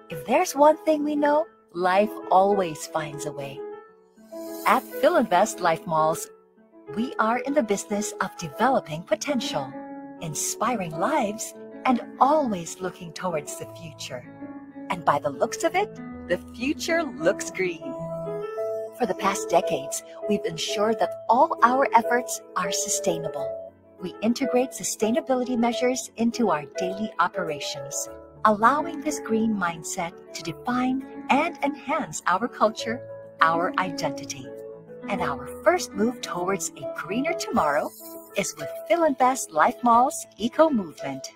If there's one thing we know, life always finds a way. At Filinvest Life Malls, we are in the business of developing potential, inspiring lives, and always looking towards the future. And by the looks of it, the future looks green. For the past decades, we've ensured that all our efforts are sustainable. We integrate sustainability measures into our daily operations, allowing this green mindset to define and enhance our culture, our identity. And our first move towards a greener tomorrow is with Filinvest Life Malls Eco Movement,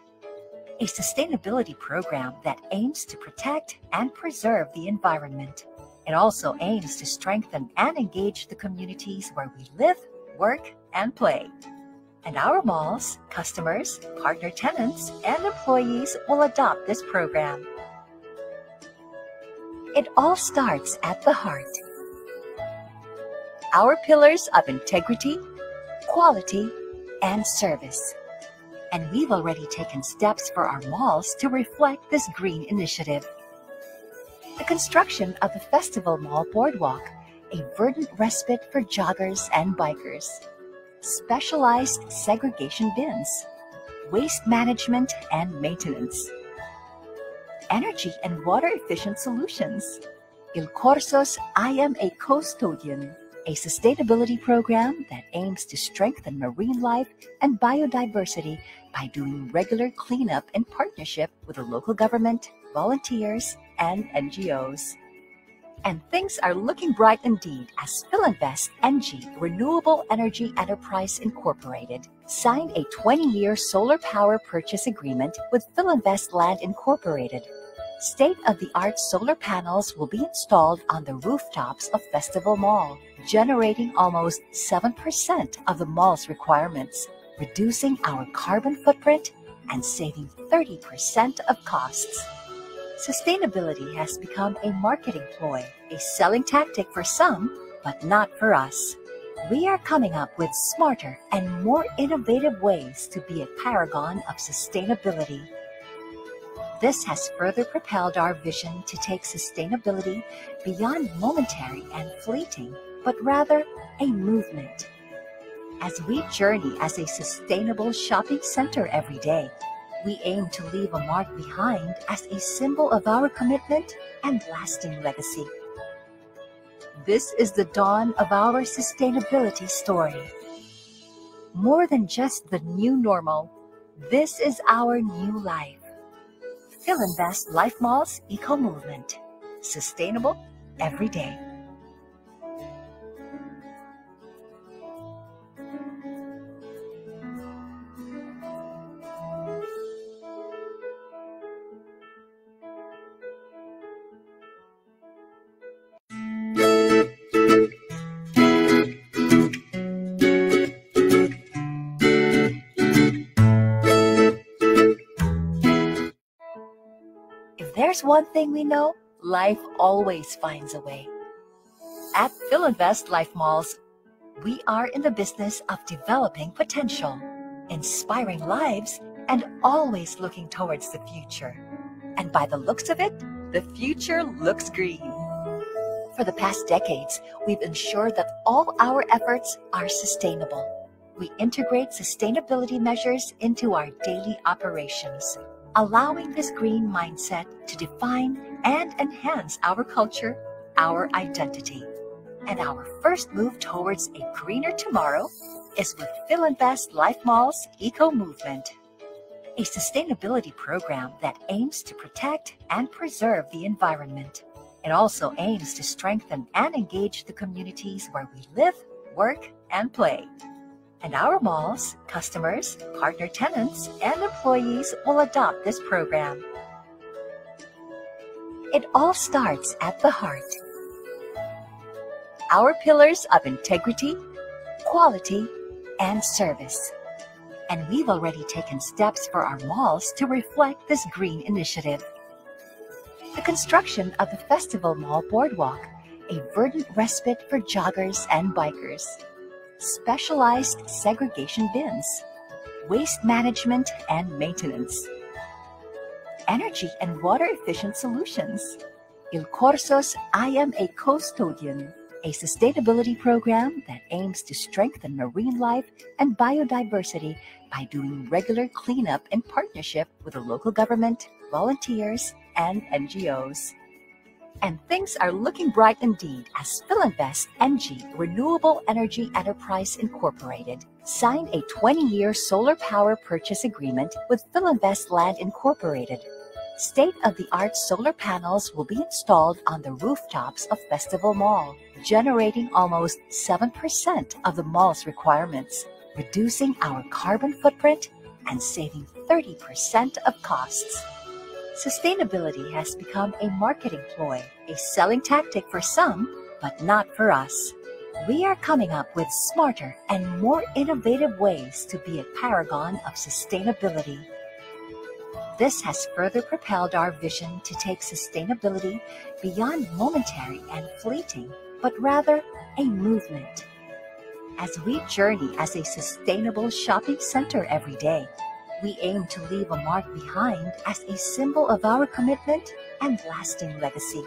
a sustainability program that aims to protect and preserve the environment. It also aims to strengthen and engage the communities where we live, work, and play. And our malls, customers, partner tenants, and employees will adopt this program. It all starts at the heart. Our pillars of integrity, quality, and service. And we've already taken steps for our malls to reflect this green initiative. The construction of the Festival Mall Boardwalk, a verdant respite for joggers and bikers. Specialized segregation bins, waste management and maintenance, energy and water efficient solutions. Il Corso's I Am a Custodian, a sustainability program that aims to strengthen marine life and biodiversity by doing regular cleanup in partnership with the local government, volunteers, and NGOs. And things are looking bright indeed as Filinvest NG Renewable Energy Enterprise Incorporated signed a 20-year solar power purchase agreement with Filinvest Land Incorporated. State-of-the-art solar panels will be installed on the rooftops of Festival Mall, generating almost 7% of the mall's requirements, reducing our carbon footprint and saving 30% of costs. Sustainability has become a marketing ploy, a selling tactic for some, but not for us. We are coming up with smarter and more innovative ways to be a paragon of sustainability. This has further propelled our vision to take sustainability beyond momentary and fleeting, but rather a movement. As we journey as a sustainable shopping center every day, we aim to leave a mark behind as a symbol of our commitment and lasting legacy. This is the dawn of our sustainability story. More than just the new normal, this is our new life. Filinvest Life Malls Eco Movement. Sustainable every day. If there's one thing we know, life always finds a way. At Filinvest Life Malls, we are in the business of developing potential, inspiring lives, and always looking towards the future. And by the looks of it, the future looks green. For the past decades, we've ensured that all our efforts are sustainable. We integrate sustainability measures into our daily operations, allowing this green mindset to define and enhance our culture, our identity. And our first move towards a greener tomorrow is with Filinvest Life Malls Eco Movement, a sustainability program that aims to protect and preserve the environment. It also aims to strengthen and engage the communities where we live, work, and play. And our malls, customers, partner tenants, and employees will adopt this program. It all starts at the heart. Our pillars of integrity, quality, and service. And we've already taken steps for our malls to reflect this green initiative. The construction of the Festival Mall Boardwalk, a verdant respite for joggers and bikers. Specialized segregation bins, waste management and maintenance, energy and water efficient solutions. Il Corso's I Am a Custodian, a sustainability program that aims to strengthen marine life and biodiversity by doing regular cleanup in partnership with the local government, volunteers, and NGOs. And things are looking bright indeed as Filinvest NG Renewable Energy Enterprise Incorporated signed a 20-year solar power purchase agreement with Filinvest Land Incorporated. State-of-the-art solar panels will be installed on the rooftops of Festival Mall, generating almost 7% of the mall's requirements, reducing our carbon footprint and saving 30% of costs. Sustainability has become a marketing ploy, a selling tactic for some, but not for us. We are coming up with smarter and more innovative ways to be a paragon of sustainability. This has further propelled our vision to take sustainability beyond momentary and fleeting, but rather a movement. As we journey as a sustainable shopping center every day, we aim to leave a mark behind as a symbol of our commitment and lasting legacy.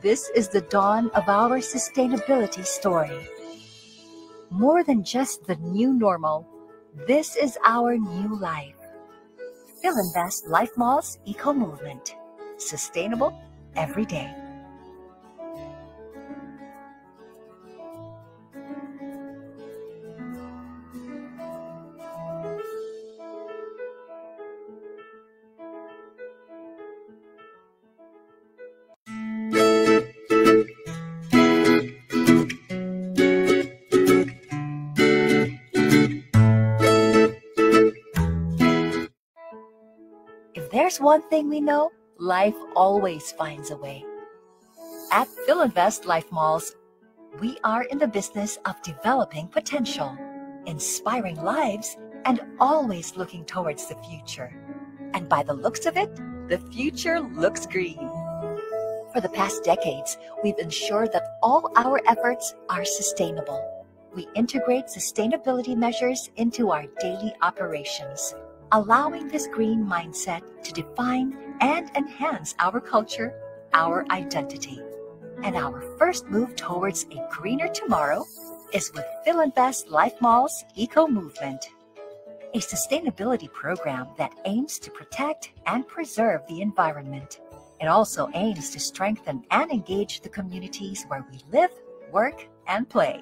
This is the dawn of our sustainability story. More than just the new normal, this is our new life. Filinvest Life Mall's Eco Movement. Sustainable every day. If there's one thing we know, life always finds a way. At Filinvest Life Malls, we are in the business of developing potential, inspiring lives, and always looking towards the future. And by the looks of it, the future looks green. For the past decades, we've ensured that all our efforts are sustainable. We integrate sustainability measures into our daily operations, allowing this green mindset to define and enhance our culture, our identity. And our first move towards a greener tomorrow is with Filinvest Life Mall's Eco Movement, a sustainability program that aims to protect and preserve the environment. It also aims to strengthen and engage the communities where we live, work, and play.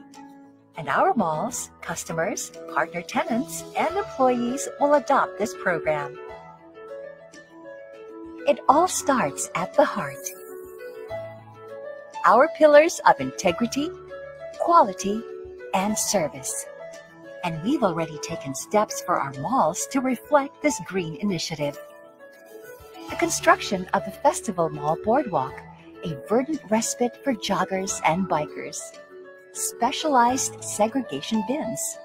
And our malls, customers, partner tenants, and employees will adopt this program. It all starts at the heart. Our pillars of integrity, quality, and service. And we've already taken steps for our malls to reflect this green initiative. The construction of the Festival Mall Boardwalk, a verdant respite for joggers and bikers. Specialized segregation bins,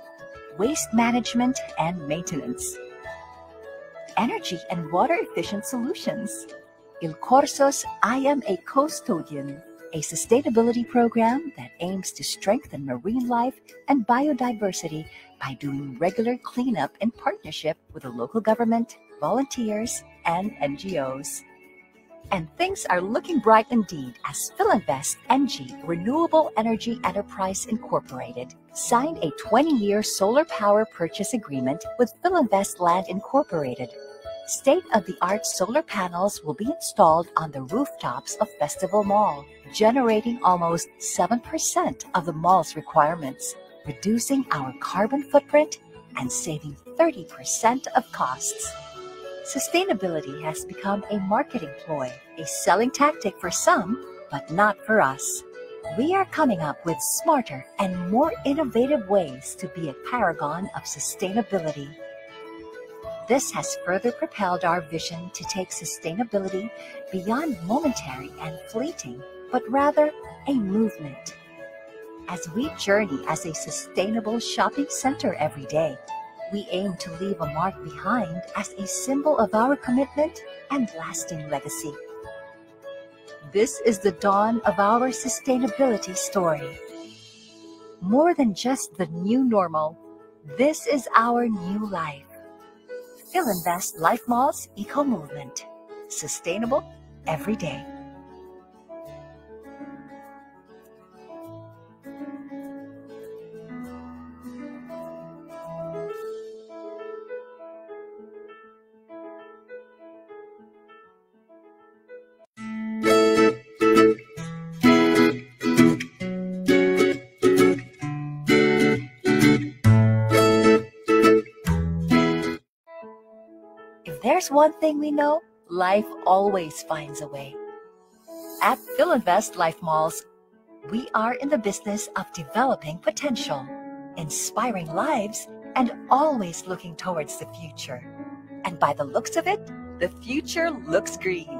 waste management and maintenance, energy and water efficient solutions. Il Corso's I Am a Custodian, a sustainability program that aims to strengthen marine life and biodiversity by doing regular cleanup in partnership with the local government, volunteers, and NGOs. And things are looking bright indeed as Filinvest NG Renewable Energy Enterprise Incorporated signed a 20-year solar power purchase agreement with Filinvest Land Incorporated. State-of-the-art solar panels will be installed on the rooftops of Festival Mall, generating almost 7% of the mall's requirements, reducing our carbon footprint and saving 30% of costs. Sustainability has become a marketing ploy, a selling tactic for some, but not for us. We are coming up with smarter and more innovative ways to be a paragon of sustainability. This has further propelled our vision to take sustainability beyond momentary and fleeting, but rather a movement. As we journey as a sustainable shopping center every day, we aim to leave a mark behind as a symbol of our commitment and lasting legacy. This is the dawn of our sustainability story. More than just the new normal, this is our new life. Filinvest Life Malls Eco Movement. Sustainable every day. If there's one thing we know, life always finds a way. At Filinvest Life Malls, we are in the business of developing potential, inspiring lives, and always looking towards the future. And by the looks of it, the future looks green.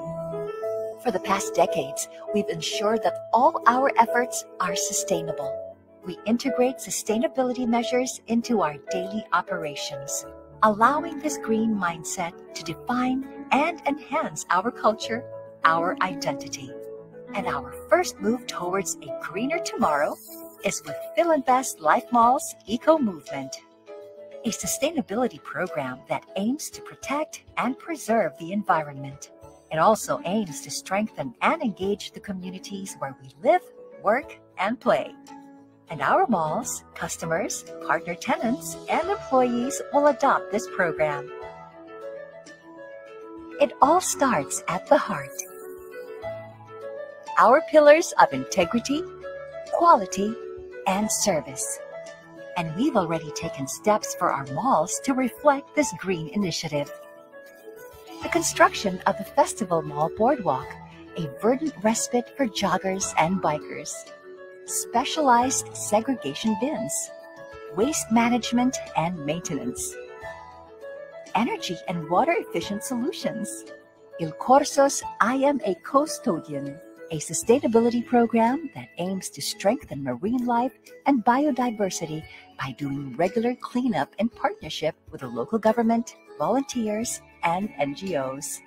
For the past decades, we've ensured that all our efforts are sustainable. We integrate sustainability measures into our daily operations, allowing this green mindset to define and enhance our culture, our identity. And our first move towards a greener tomorrow is with Filinvest Life Malls Eco Movement, a sustainability program that aims to protect and preserve the environment. It also aims to strengthen and engage the communities where we live, work, and play. And our malls, customers, partner tenants, and employees will adopt this program. It all starts at the heart. Our pillars of integrity, quality, and service. And we've already taken steps for our malls to reflect this green initiative. The construction of the Festival Mall Boardwalk, a verdant respite for joggers and bikers. Specialized segregation bins, waste management and maintenance, energy and water efficient solutions. Il Corso's I Am a Custodian, a sustainability program that aims to strengthen marine life and biodiversity by doing regular cleanup in partnership with the local government, volunteers, and NGOs.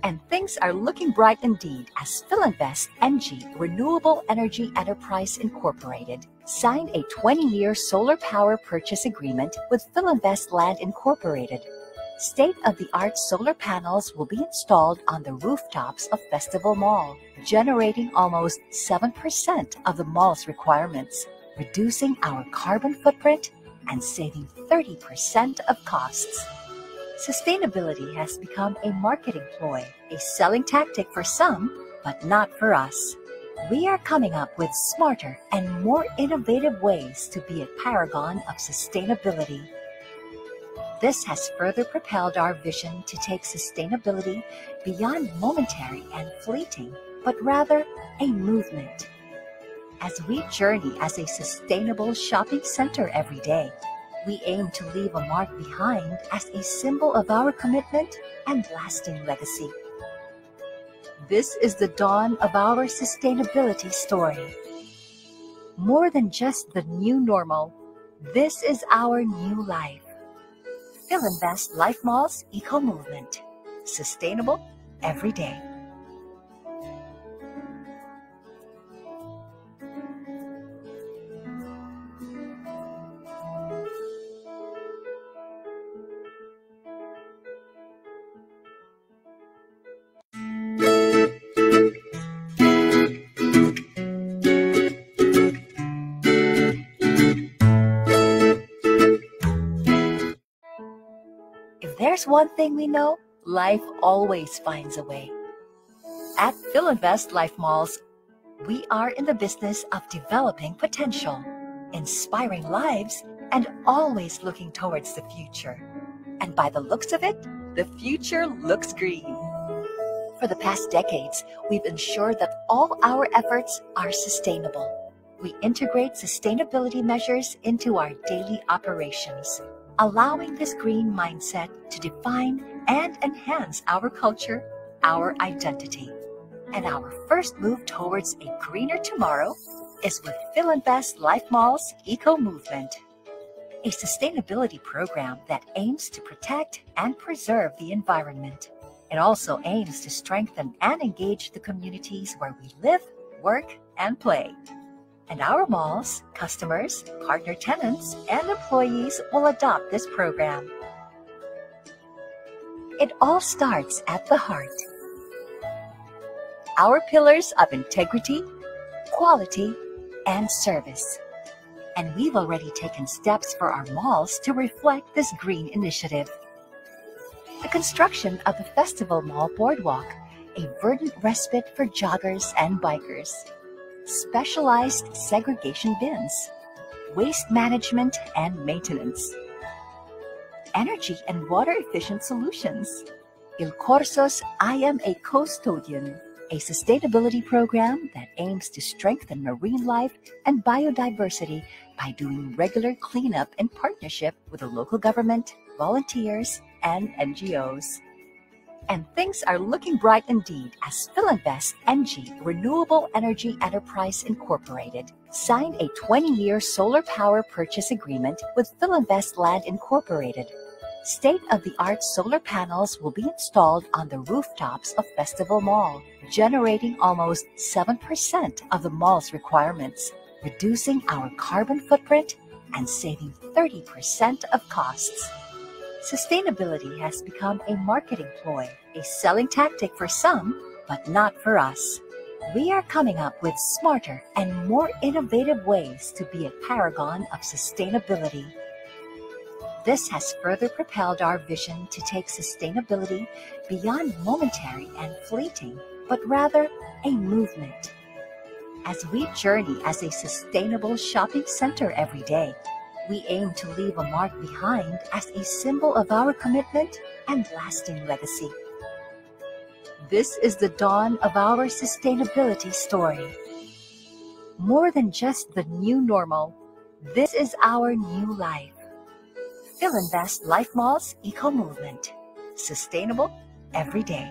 And things are looking bright indeed as Filinvest NG Renewable Energy Enterprise Incorporated signed a 20-year solar power purchase agreement with Filinvest Land Incorporated. State-of-the-art solar panels will be installed on the rooftops of Festival Mall, generating almost 7% of the mall's requirements, reducing our carbon footprint and saving 30% of costs. Sustainability has become a marketing ploy, a selling tactic for some, but not for us. We are coming up with smarter and more innovative ways to be a paragon of sustainability. This has further propelled our vision to take sustainability beyond momentary and fleeting, but rather a movement. As we journey as a sustainable shopping center every day, we aim to leave a mark behind as a symbol of our commitment and lasting legacy. This is the dawn of our sustainability story. More than just the new normal, this is our new life. Filinvest Life Malls Eco Movement. Sustainable every day. If there's one thing we know, life always finds a way. At Filinvest Life Malls, we are in the business of developing potential, inspiring lives, and always looking towards the future. And by the looks of it, the future looks green. For the past decades, we've ensured that all our efforts are sustainable. We integrate sustainability measures into our daily operations, allowing this green mindset to define and enhance our culture, our identity. And our first move towards a greener tomorrow is with Filinvest Life Malls Eco Movement, a sustainability program that aims to protect and preserve the environment. It also aims to strengthen and engage the communities where we live, work, and play. And our malls, customers, partner tenants, and employees will adopt this program. It all starts at the heart. Our pillars of integrity, quality, and service. And we've already taken steps for our malls to reflect this green initiative. The construction of the Festival Mall Boardwalk, a verdant respite for joggers and bikers. Specialized segregation bins, waste management and maintenance. Energy and water efficient solutions. Il Corso's I Am a Custodian, a sustainability program that aims to strengthen marine life and biodiversity by doing regular cleanup in partnership with the local government, volunteers, and NGOs. And things are looking bright indeed as Filinvest NG Renewable Energy Enterprise Incorporated signed a 20-year solar power purchase agreement with Filinvest Land Incorporated. State-of-the-art solar panels will be installed on the rooftops of Festival Mall, generating almost 7% of the mall's requirements, reducing our carbon footprint and saving 30% of costs. Sustainability has become a marketing ploy, a selling tactic for some, but not for us. We are coming up with smarter and more innovative ways to be a paragon of sustainability. This has further propelled our vision to take sustainability beyond momentary and fleeting, but rather a movement. As we journey as a sustainable shopping center every day, we aim to leave a mark behind as a symbol of our commitment and lasting legacy. This is the dawn of our sustainability story. More than just the new normal, this is our new life. Filinvest Life Mall's Eco Movement. Sustainable every day.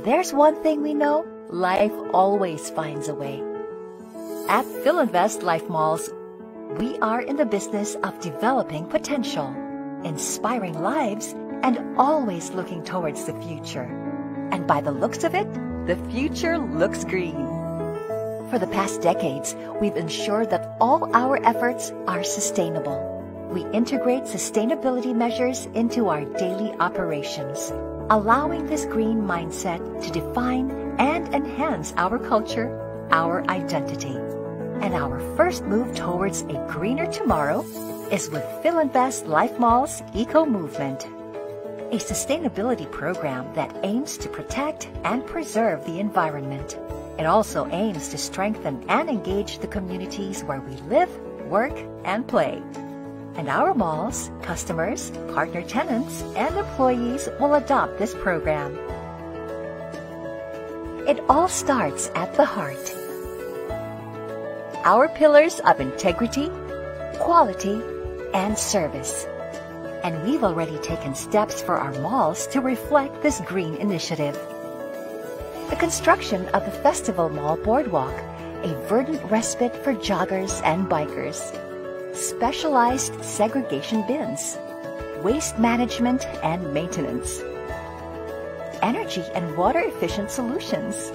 There's one thing we know, life always finds a way. At Filinvest Life Malls, we are in the business of developing potential, inspiring lives, and always looking towards the future. And by the looks of it, the future looks green. For the past decades, we've ensured that all our efforts are sustainable. We integrate sustainability measures into our daily operations, allowing this green mindset to define and enhance our culture, our identity. And our first move towards a greener tomorrow is with Filinvest Life Mall's Eco Movement, a sustainability program that aims to protect and preserve the environment. It also aims to strengthen and engage the communities where we live, work, and play. And our malls, customers, partner tenants, and employees will adopt this program. It all starts at the heart. Our pillars of integrity, quality, and service. And we've already taken steps for our malls to reflect this green initiative. The construction of the Festival Mall Boardwalk, a verdant respite for joggers and bikers. Specialized segregation bins, waste management and maintenance. Energy and water efficient solutions.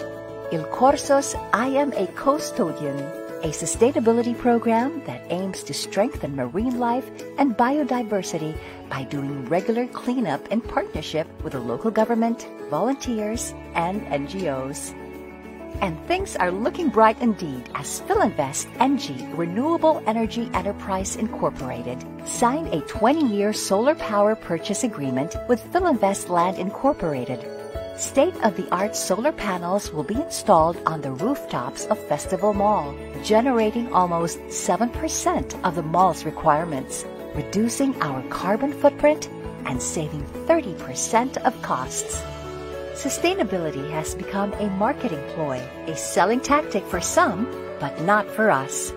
Il Corso's I Am a Custodian, a sustainability program that aims to strengthen marine life and biodiversity by doing regular cleanup in partnership with the local government, volunteers, and NGOs. And things are looking bright indeed as Filinvest NG Renewable Energy Enterprise Incorporated signed a 20-year solar power purchase agreement with Filinvest Land Incorporated. State-of-the-art solar panels will be installed on the rooftops of Festival Mall, generating almost 7% of the mall's requirements, reducing our carbon footprint and saving 30% of costs. Sustainability has become a marketing ploy, a selling tactic for some, but not for us.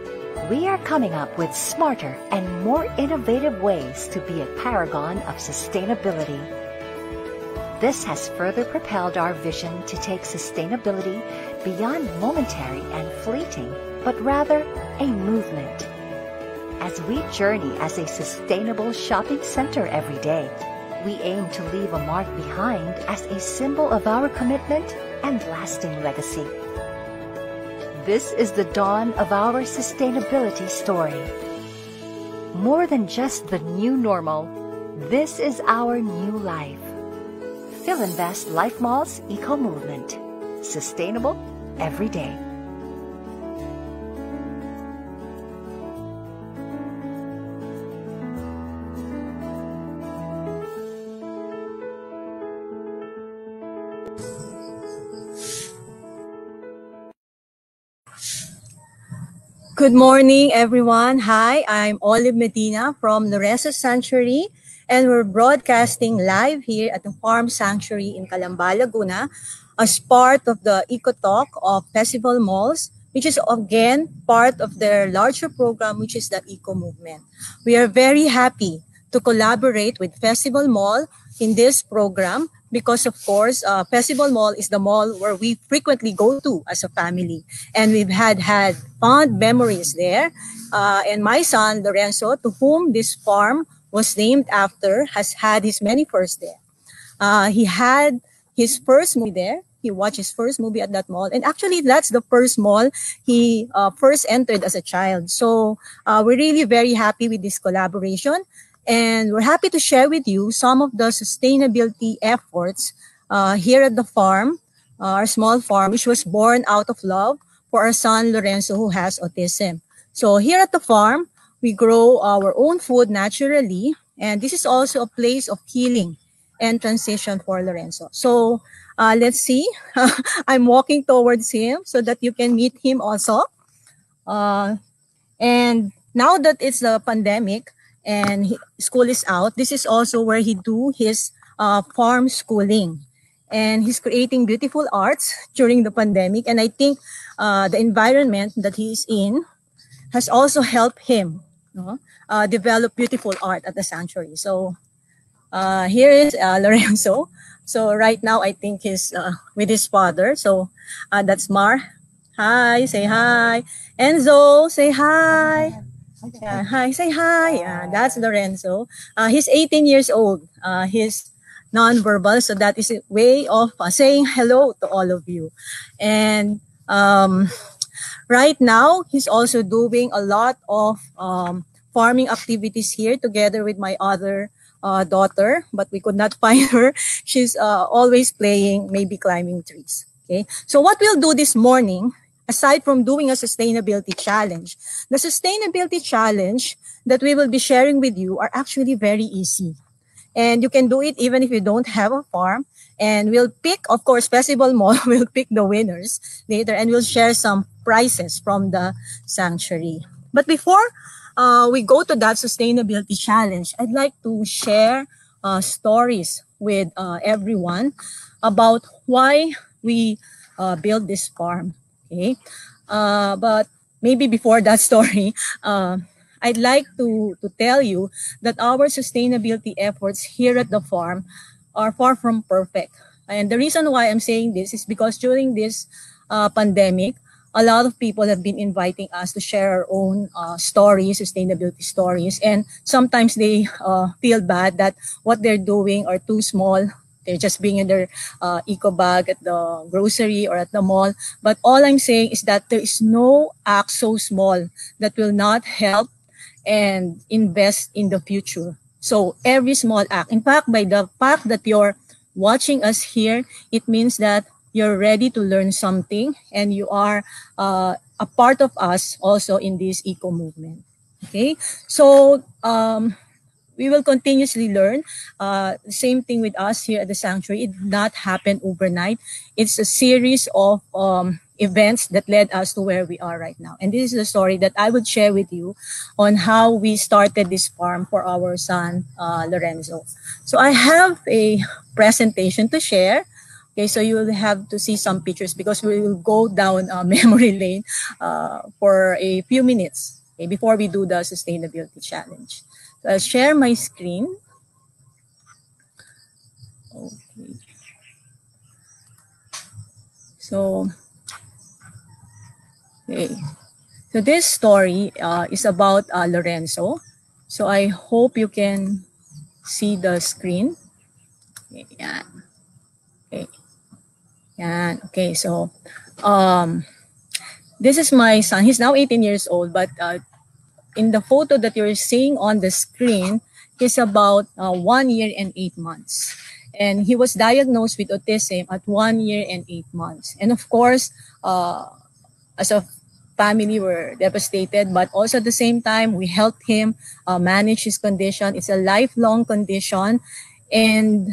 We are coming up with smarter and more innovative ways to be a paragon of sustainability. This has further propelled our vision to take sustainability beyond momentary and fleeting, but rather a movement. As we journey as a sustainable shopping center every day, we aim to leave a mark behind as a symbol of our commitment and lasting legacy. This is the dawn of our sustainability story. More than just the new normal, this is our new life. Filinvest Life Mall's Eco Movement. Sustainable every day. Good morning, everyone. Hi, I'm Olive Medina from Lorenzo Sanctuary, and we're broadcasting live here at the Farm Sanctuary in Calamba, Laguna, as part of the EcoTalk of Festival Malls, which is again part of their larger program, which is the Eco Movement. We are very happy to collaborate with Festival Mall in this program because, of course, Festival Mall is the mall where we frequently go to as a family, and we've had fond memories there. And my son, Lorenzo, to whom this farm was named after, has had his many firsts there. He had his first movie there. He watched his first movie at that mall. And actually, that's the first mall he first entered as a child. So we're really very happy with this collaboration. And we're happy to share with you some of the sustainability efforts here at the farm, our small farm, which was born out of love for our son, Lorenzo, who has autism. So here at the farm, we grow our own food naturally. And this is also a place of healing and transition for Lorenzo. So let's see. I'm walking towards him so that you can meet him also. And now that it's the pandemic, and school is out, this is also where he do his farm schooling. And he's creating beautiful arts during the pandemic. And I think the environment that he's in has also helped him develop beautiful art at the sanctuary. So here is Lorenzo. So right now, I think he's with his father. So that's Mar. Hi, say hi. Enzo, say hi. Yeah, hi, say hi. Yeah, that's Lorenzo. He's 18 years old. He's nonverbal, so that is a way of saying hello to all of you. And right now, he's also doing a lot of farming activities here together with my other daughter, but we could not find her. She's always playing, maybe climbing trees. Okay, so what we'll do this morning, aside from doing a sustainability challenge, the sustainability challenge that we will be sharing with you are actually very easy. And you can do it even if you don't have a farm. And we'll pick, of course, Festival Mall will pick the winners later, and we'll share some prizes from the sanctuary. But before we go to that sustainability challenge, I'd like to share stories with everyone about why we built this farm. Okay, but maybe before that story, I'd like to tell you that our sustainability efforts here at the farm are far from perfect. And the reason why I'm saying this is because during this pandemic, a lot of people have been inviting us to share our own stories, sustainability stories, and sometimes they feel bad that what they're doing are too small. They're just bringing their eco bag at the grocery or at the mall. But all I'm saying is that there is no act so small that will not help and invest in the future. So every small act, in fact, by the fact that you're watching us here, it means that you're ready to learn something and you are a part of us also in this eco movement. Okay, so we will continuously learn. Same thing with us here at the sanctuary. It did not happen overnight. It's a series of events that led us to where we are right now. And this is the story that I would share with you on how we started this farm for our son, Lorenzo. So I have a presentation to share. Okay, so you will have to see some pictures because we will go down memory lane for a few minutes, okay, before we do the sustainability challenge. So I'll share my screen. Okay. So, okay. So this story is about Lorenzo. So I hope you can see the screen. Okay, yan. Okay. Yan. Okay, so this is my son. He's now 18 years old, but in the photo that you're seeing on the screen, he's about 1 year and 8 months. And he was diagnosed with autism at 1 year and 8 months. And of course, as a family, we're devastated, but also at the same time, we helped him manage his condition. It's a lifelong condition, and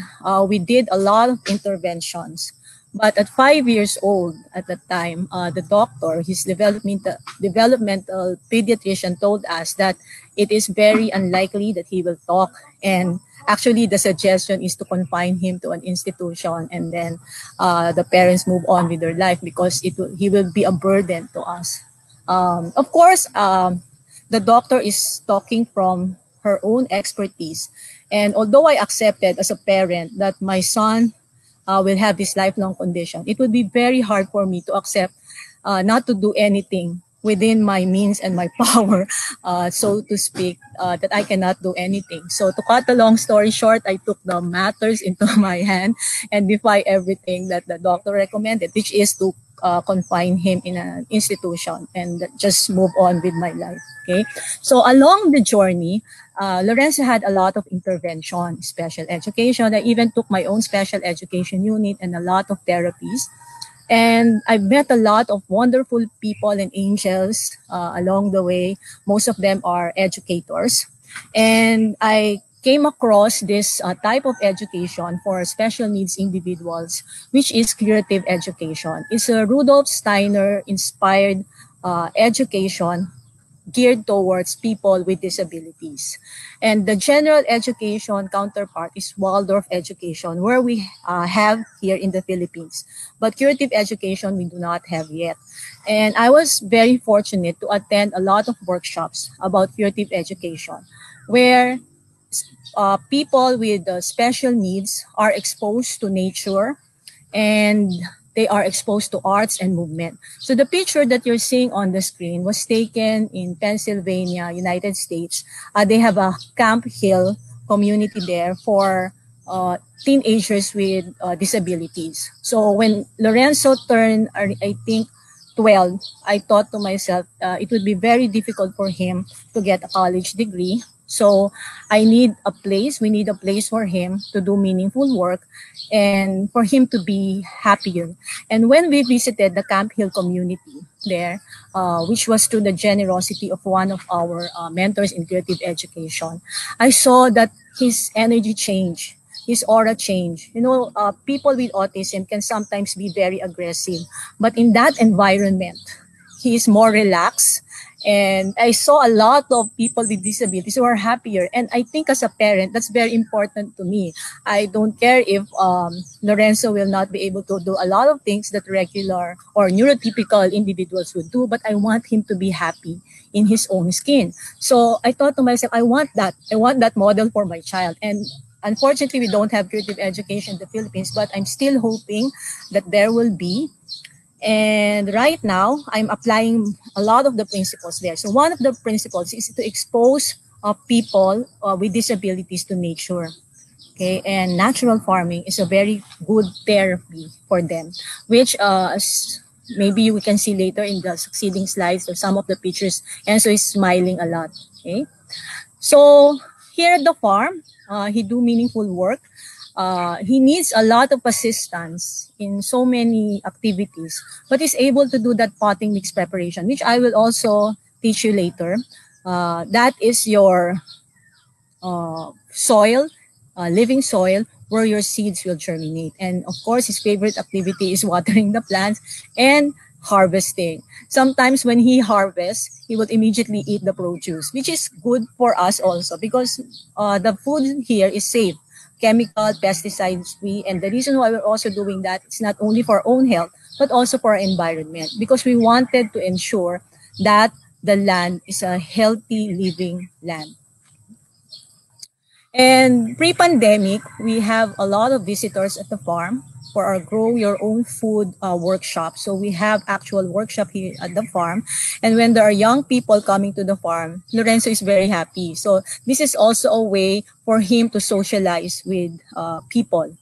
we did a lot of interventions. But at 5 years old at that time, the doctor, his developmental pediatrician, told us that it is very unlikely that he will talk. And actually, the suggestion is to confine him to an institution, and then the parents move on with their life because he will be a burden to us. Of course, the doctor is talking from her own expertise. And although I accepted as a parent that my son will have this lifelong condition, it would be very hard for me to accept not to do anything within my means and my power, so to speak, that I cannot do anything. So to cut the long story short, I took the matters into my hand and defy everything that the doctor recommended, which is to confine him in an institution and just move on with my life. Okay. So along the journey, Lorenzo had a lot of intervention, special education. I even took my own special education unit and a lot of therapies. And I've met a lot of wonderful people and angels along the way. Most of them are educators. And I came across this type of education for special needs individuals, which is curative education. It's a Rudolf Steiner inspired education geared towards people with disabilities. And the general education counterpart is Waldorf education, where we have here in the Philippines. But curative education, we do not have yet. And I was very fortunate to attend a lot of workshops about curative education, where people with special needs are exposed to nature and they are exposed to arts and movement. So the picture that you're seeing on the screen was taken in Pennsylvania, United States. They have a Camp Hill community there for teenagers with disabilities. So when Lorenzo turned, I think, 12, I thought to myself, it would be very difficult for him to get a college degree. So we need a place for him to do meaningful work and for him to be happier. And when we visited the Camp Hill community there, which was through the generosity of one of our mentors in creative education, I saw that his energy changed, his aura changed. You know, people with autism can sometimes be very aggressive, but in that environment, he is more relaxed. And I saw a lot of people with disabilities who are happier. And I think as a parent, that's very important to me. I don't care if Lorenzo will not be able to do a lot of things that regular or neurotypical individuals would do, but I want him to be happy in his own skin. So I thought to myself, I want that. I want that model for my child. And unfortunately, we don't have creative education in the Philippines, but I'm still hoping that there will be. And right now, I'm applying a lot of the principles there. So one of the principles is to expose people with disabilities to nature. Okay, and natural farming is a very good therapy for them, which maybe we can see later in the succeeding slides or some of the pictures. Enzo is smiling a lot. Okay, so here at the farm, he do meaningful work. He needs a lot of assistance in so many activities, but he's able to do that potting mix preparation, which I will also teach you later. That is your soil, living soil, where your seeds will germinate. And of course, his favorite activity is watering the plants and harvesting. Sometimes when he harvests, he will immediately eat the produce, which is good for us also because the food here is safe, chemical, pesticides free. And the reason why we're also doing that, it's not only for our own health, but also for our environment, because we wanted to ensure that the land is a healthy living land. And pre-pandemic, we have a lot of visitors at the farm. for our Grow Your Own Food workshop. So we have actual workshop here at the farm. And when there are young people coming to the farm, Lorenzo is very happy. So this is also a way for him to socialize with people.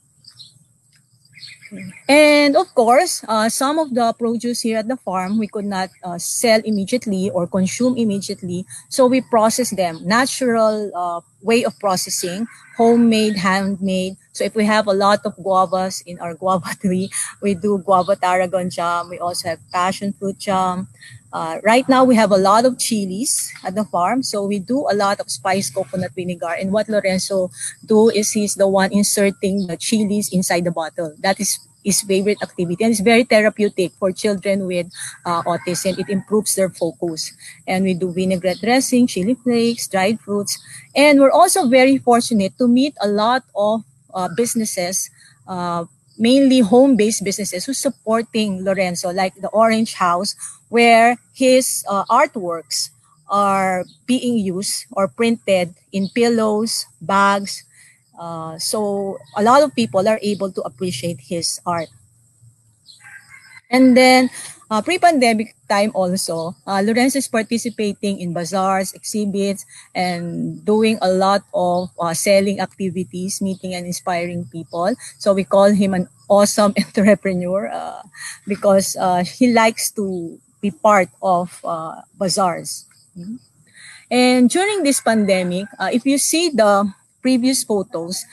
And of course, some of the produce here at the farm, we could not sell immediately or consume immediately. So we process them. Natural way of processing, homemade, handmade. So if we have a lot of guavas in our guava tree, we do guava tarragon jam. We also have passion fruit jam. Right now, we have a lot of chilies at the farm. So we do a lot of spiced coconut vinegar. And what Lorenzo do is he's the one inserting the chilies inside the bottle. That is his favorite activity. And it's very therapeutic for children with autism. It improves their focus. And we do vinaigrette dressing, chili flakes, dried fruits. And we're also very fortunate to meet a lot of businesses, mainly home-based businesses who's supporting Lorenzo, like the Orange House, where his artworks are being used or printed in pillows, bags. So a lot of people are able to appreciate his art. And then pre-pandemic time also, Lorenzo is participating in bazaars, exhibits, and doing a lot of selling activities, meeting and inspiring people. So we call him an awesome entrepreneur because he likes to be part of bazaars. And during this pandemic, if you see the previous photos,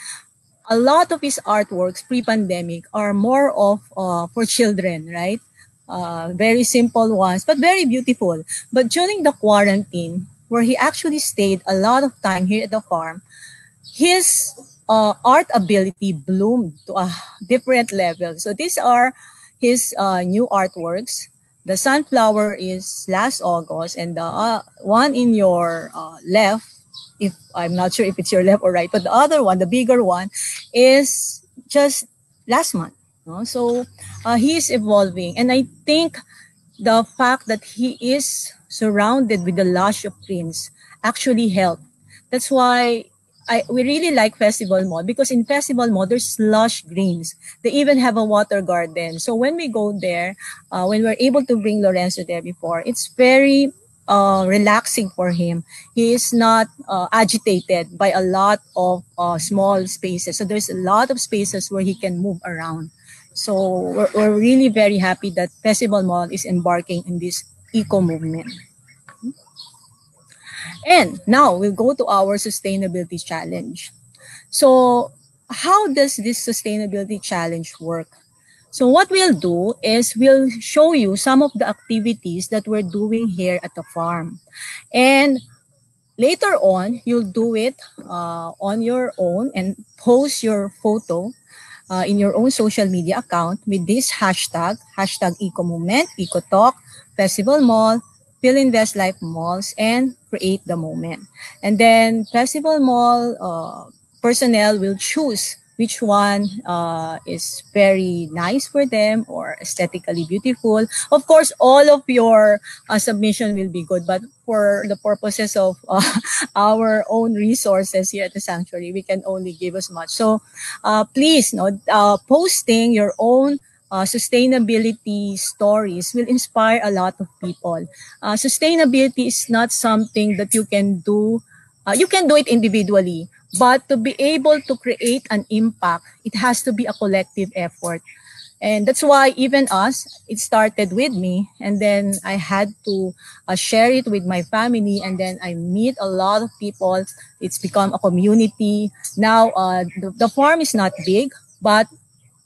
a lot of his artworks pre-pandemic are more of for children, right? Very simple ones, but very beautiful. But during the quarantine, where he actually stayed a lot of time here at the farm, his art ability bloomed to a different level. So these are his new artworks. The sunflower is last August, and the one in your left, if I'm not sure if it's your left or right, but the other one, the bigger one, is just last month. No? So he is evolving. And I think the fact that he is surrounded with the lush of prints actually helped. That's why we really like Festival Mall, because in Festival Mall, there's lush greens. They even have a water garden. So when we go there, when we're able to bring Lorenzo there before, it's very relaxing for him. He is not agitated by a lot of small spaces. So there's a lot of spaces where he can move around. So we're really very happy that Festival Mall is embarking in this eco movement. And now we'll go to our sustainability challenge. So how does this sustainability challenge work? So what we'll do is we'll show you some of the activities that we're doing here at the farm. And later on, you'll do it on your own and post your photo in your own social media account with this hashtag EcoMovement, EcoTalk, Festival Mall, Filinvest Life Malls, and Create the Moment. And then Festival Mall personnel will choose which one is very nice for them or aesthetically beautiful. Of course, all of your submission will be good, but for the purposes of our own resources here at the sanctuary, we can only give as much. So please, posting your own sustainability stories will inspire a lot of people. Sustainability is not something that you can do. You can do it individually, but to be able to create an impact, it has to be a collective effort. And that's why even us, it started with me, and then I had to share it with my family, and then I meet a lot of people. It's become a community. Now, the farm is not big, but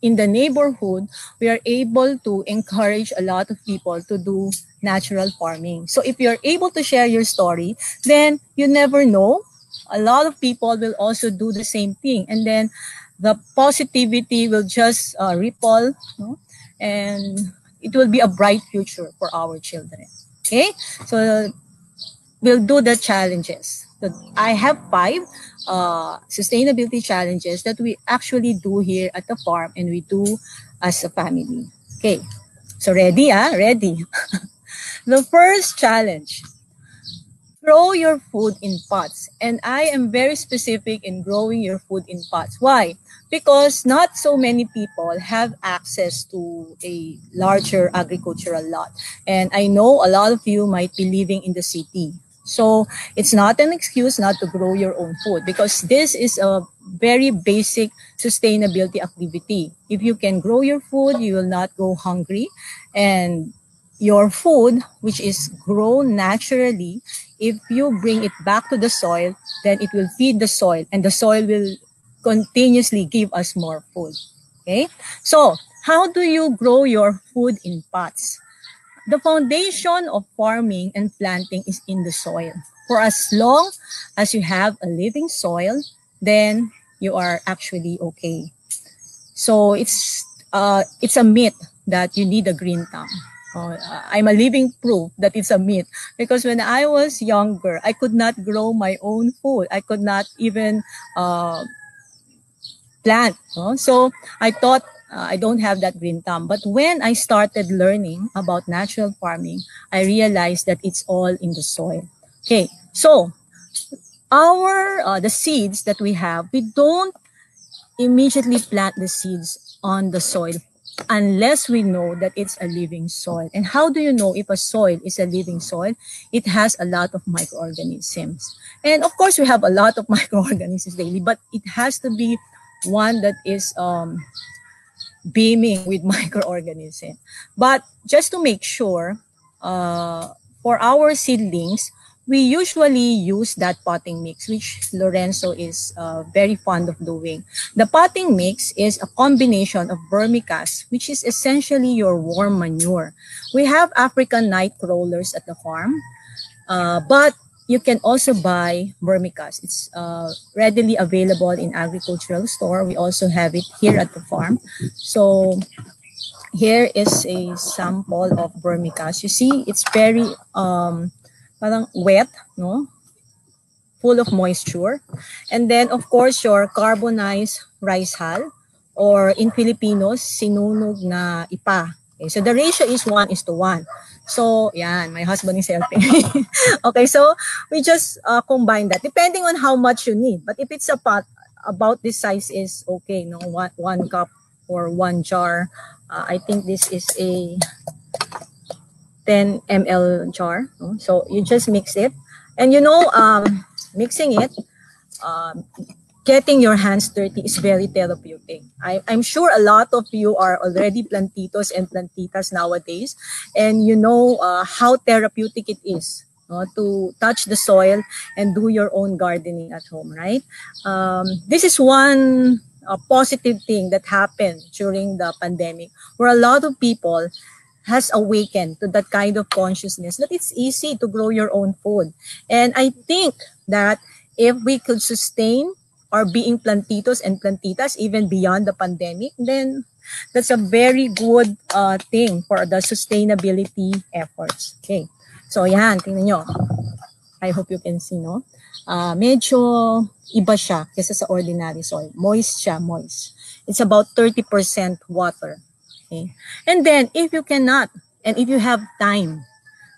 in the neighborhood, we are able to encourage a lot of people to do natural farming. So if you're able to share your story, then you never know. A lot of people will also do the same thing. And then the positivity will just ripple, and it will be a bright future for our children. Okay? So we'll do the challenges. So I have 5 sustainability challenges that we actually do here at the farm, and we do as a family. Okay, so ready? Ready. The first challenge, grow your food in pots. And I am very specific in growing your food in pots. Why? because not so many people have access to a larger agricultural lot. And I know a lot of you might be living in the city. So it's not an excuse not to grow your own food, because this is a very basic sustainability activity. If you can grow your food, you will not go hungry. And your food, which is grown naturally, if you bring it back to the soil, then it will feed the soil, and the soil will continuously give us more food. Okay? So, how do you grow your food in pots? The foundation of farming and planting is in the soil. For as long as you have a living soil, then you are actually okay. So it's a myth that you need a green thumb. I'm a living proof that it's a myth, because when I was younger, I could not grow my own food. I could not even plant. No? So I thought I don't have that green thumb. But when I started learning about natural farming, I realized that it's all in the soil. Okay, so the seeds that we have, we don't immediately plant the seeds on the soil unless we know that it's a living soil. And how do you know if a soil is a living soil? It has a lot of microorganisms. And of course, we have a lot of microorganisms daily, but it has to be one that is beaming with microorganisms. But just to make sure, for our seedlings, we usually use that potting mix, which Lorenzo is very fond of doing. The potting mix is a combination of vermicast, which is essentially your warm manure. We have African night crawlers at the farm, but you can also buy vermicast. It's readily available in agricultural store. We also have it here at the farm. So here is a sample of vermicast. You see, it's very parang wet, no? Full of moisture. And then, of course, your carbonized rice hull, or in Filipinos, sinunog na ipa. Okay, so the ratio is 1:1. So, yan, my husband is helping. Okay, so we just combine that, depending on how much you need. But if it's a pot, about this size is okay, no? One cup or one jar. I think this is a 10 ml jar. No? So you just mix it. And mixing it, getting your hands dirty is very therapeutic. I'm sure a lot of you are already plantitos and plantitas nowadays, and you know how therapeutic it is to touch the soil and do your own gardening at home, right? This is one positive thing that happened during the pandemic, where a lot of people has awakened to that kind of consciousness that it's easy to grow your own food. And I think that if we could sustain our being plantitos and plantitas even beyond the pandemic, then that's a very good thing for the sustainability efforts. Okay. So yan, tingnan nyo. I hope you can see, no? Medyo iba siya kaysa sa ordinary soil. Moist siya, moist. It's about 30% water. Okay. And then, if you cannot, and if you have time,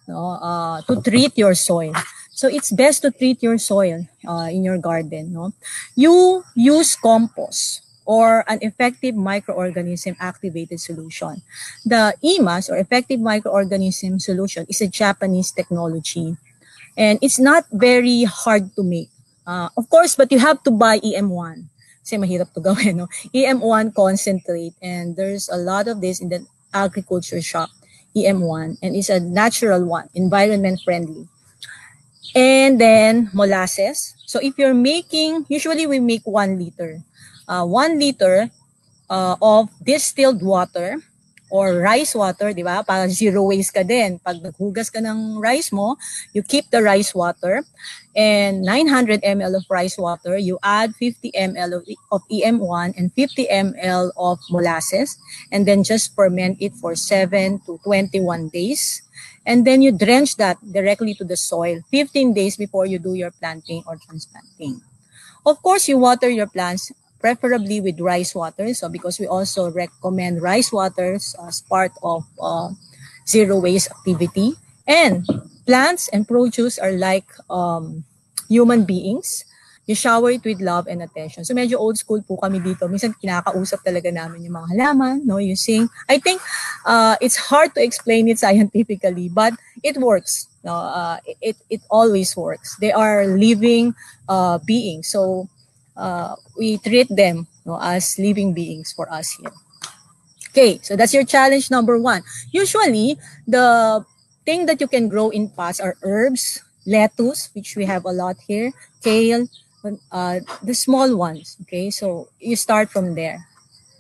to treat your soil, so it's best to treat your soil in your garden. No, you use compost or an effective microorganism activated solution. The EMAS, or effective microorganism solution, is a Japanese technology, and it's not very hard to make. Of course, but you have to buy EM1. Kasi mahirap to gawin, no? EM1 concentrate, and there's a lot of this in the agriculture shop, EM1, and it's a natural one, environment friendly. And then molasses. So if you're making, usually we make 1 liter. 1 liter of distilled water or rice water, di ba? Para zero waste ka din. Pag naghugas ka ng rice mo, you keep the rice water, and 900 ml of rice water, you add 50 ml of EM1 and 50 ml of molasses, and then just ferment it for 7 to 21 days. And then you drench that directly to the soil 15 days before you do your planting or transplanting. Of course, you water your plants preferably with rice water. So because we also recommend rice waters as part of zero waste activity. And plants and produce are like human beings. You shower it with love and attention. So medyo old school po kami dito. Minsan kinakausap talaga namin yung mga halaman, no, using. I think it's hard to explain it scientifically, but it works. No, it always works. They are living beings. So we treat them, no, as living beings for us here. Okay, so that's your challenge number 1. Usually, the thing that you can grow in pots are herbs, lettuce, which we have a lot here, kale, the small ones. Okay, so you start from there.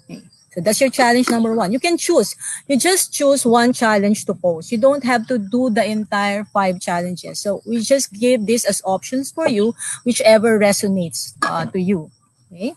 Okay. So that's your challenge number 1. You can choose. You just choose one challenge to post. You don't have to do the entire 5 challenges. So we just give this as options for you, whichever resonates to you. Okay.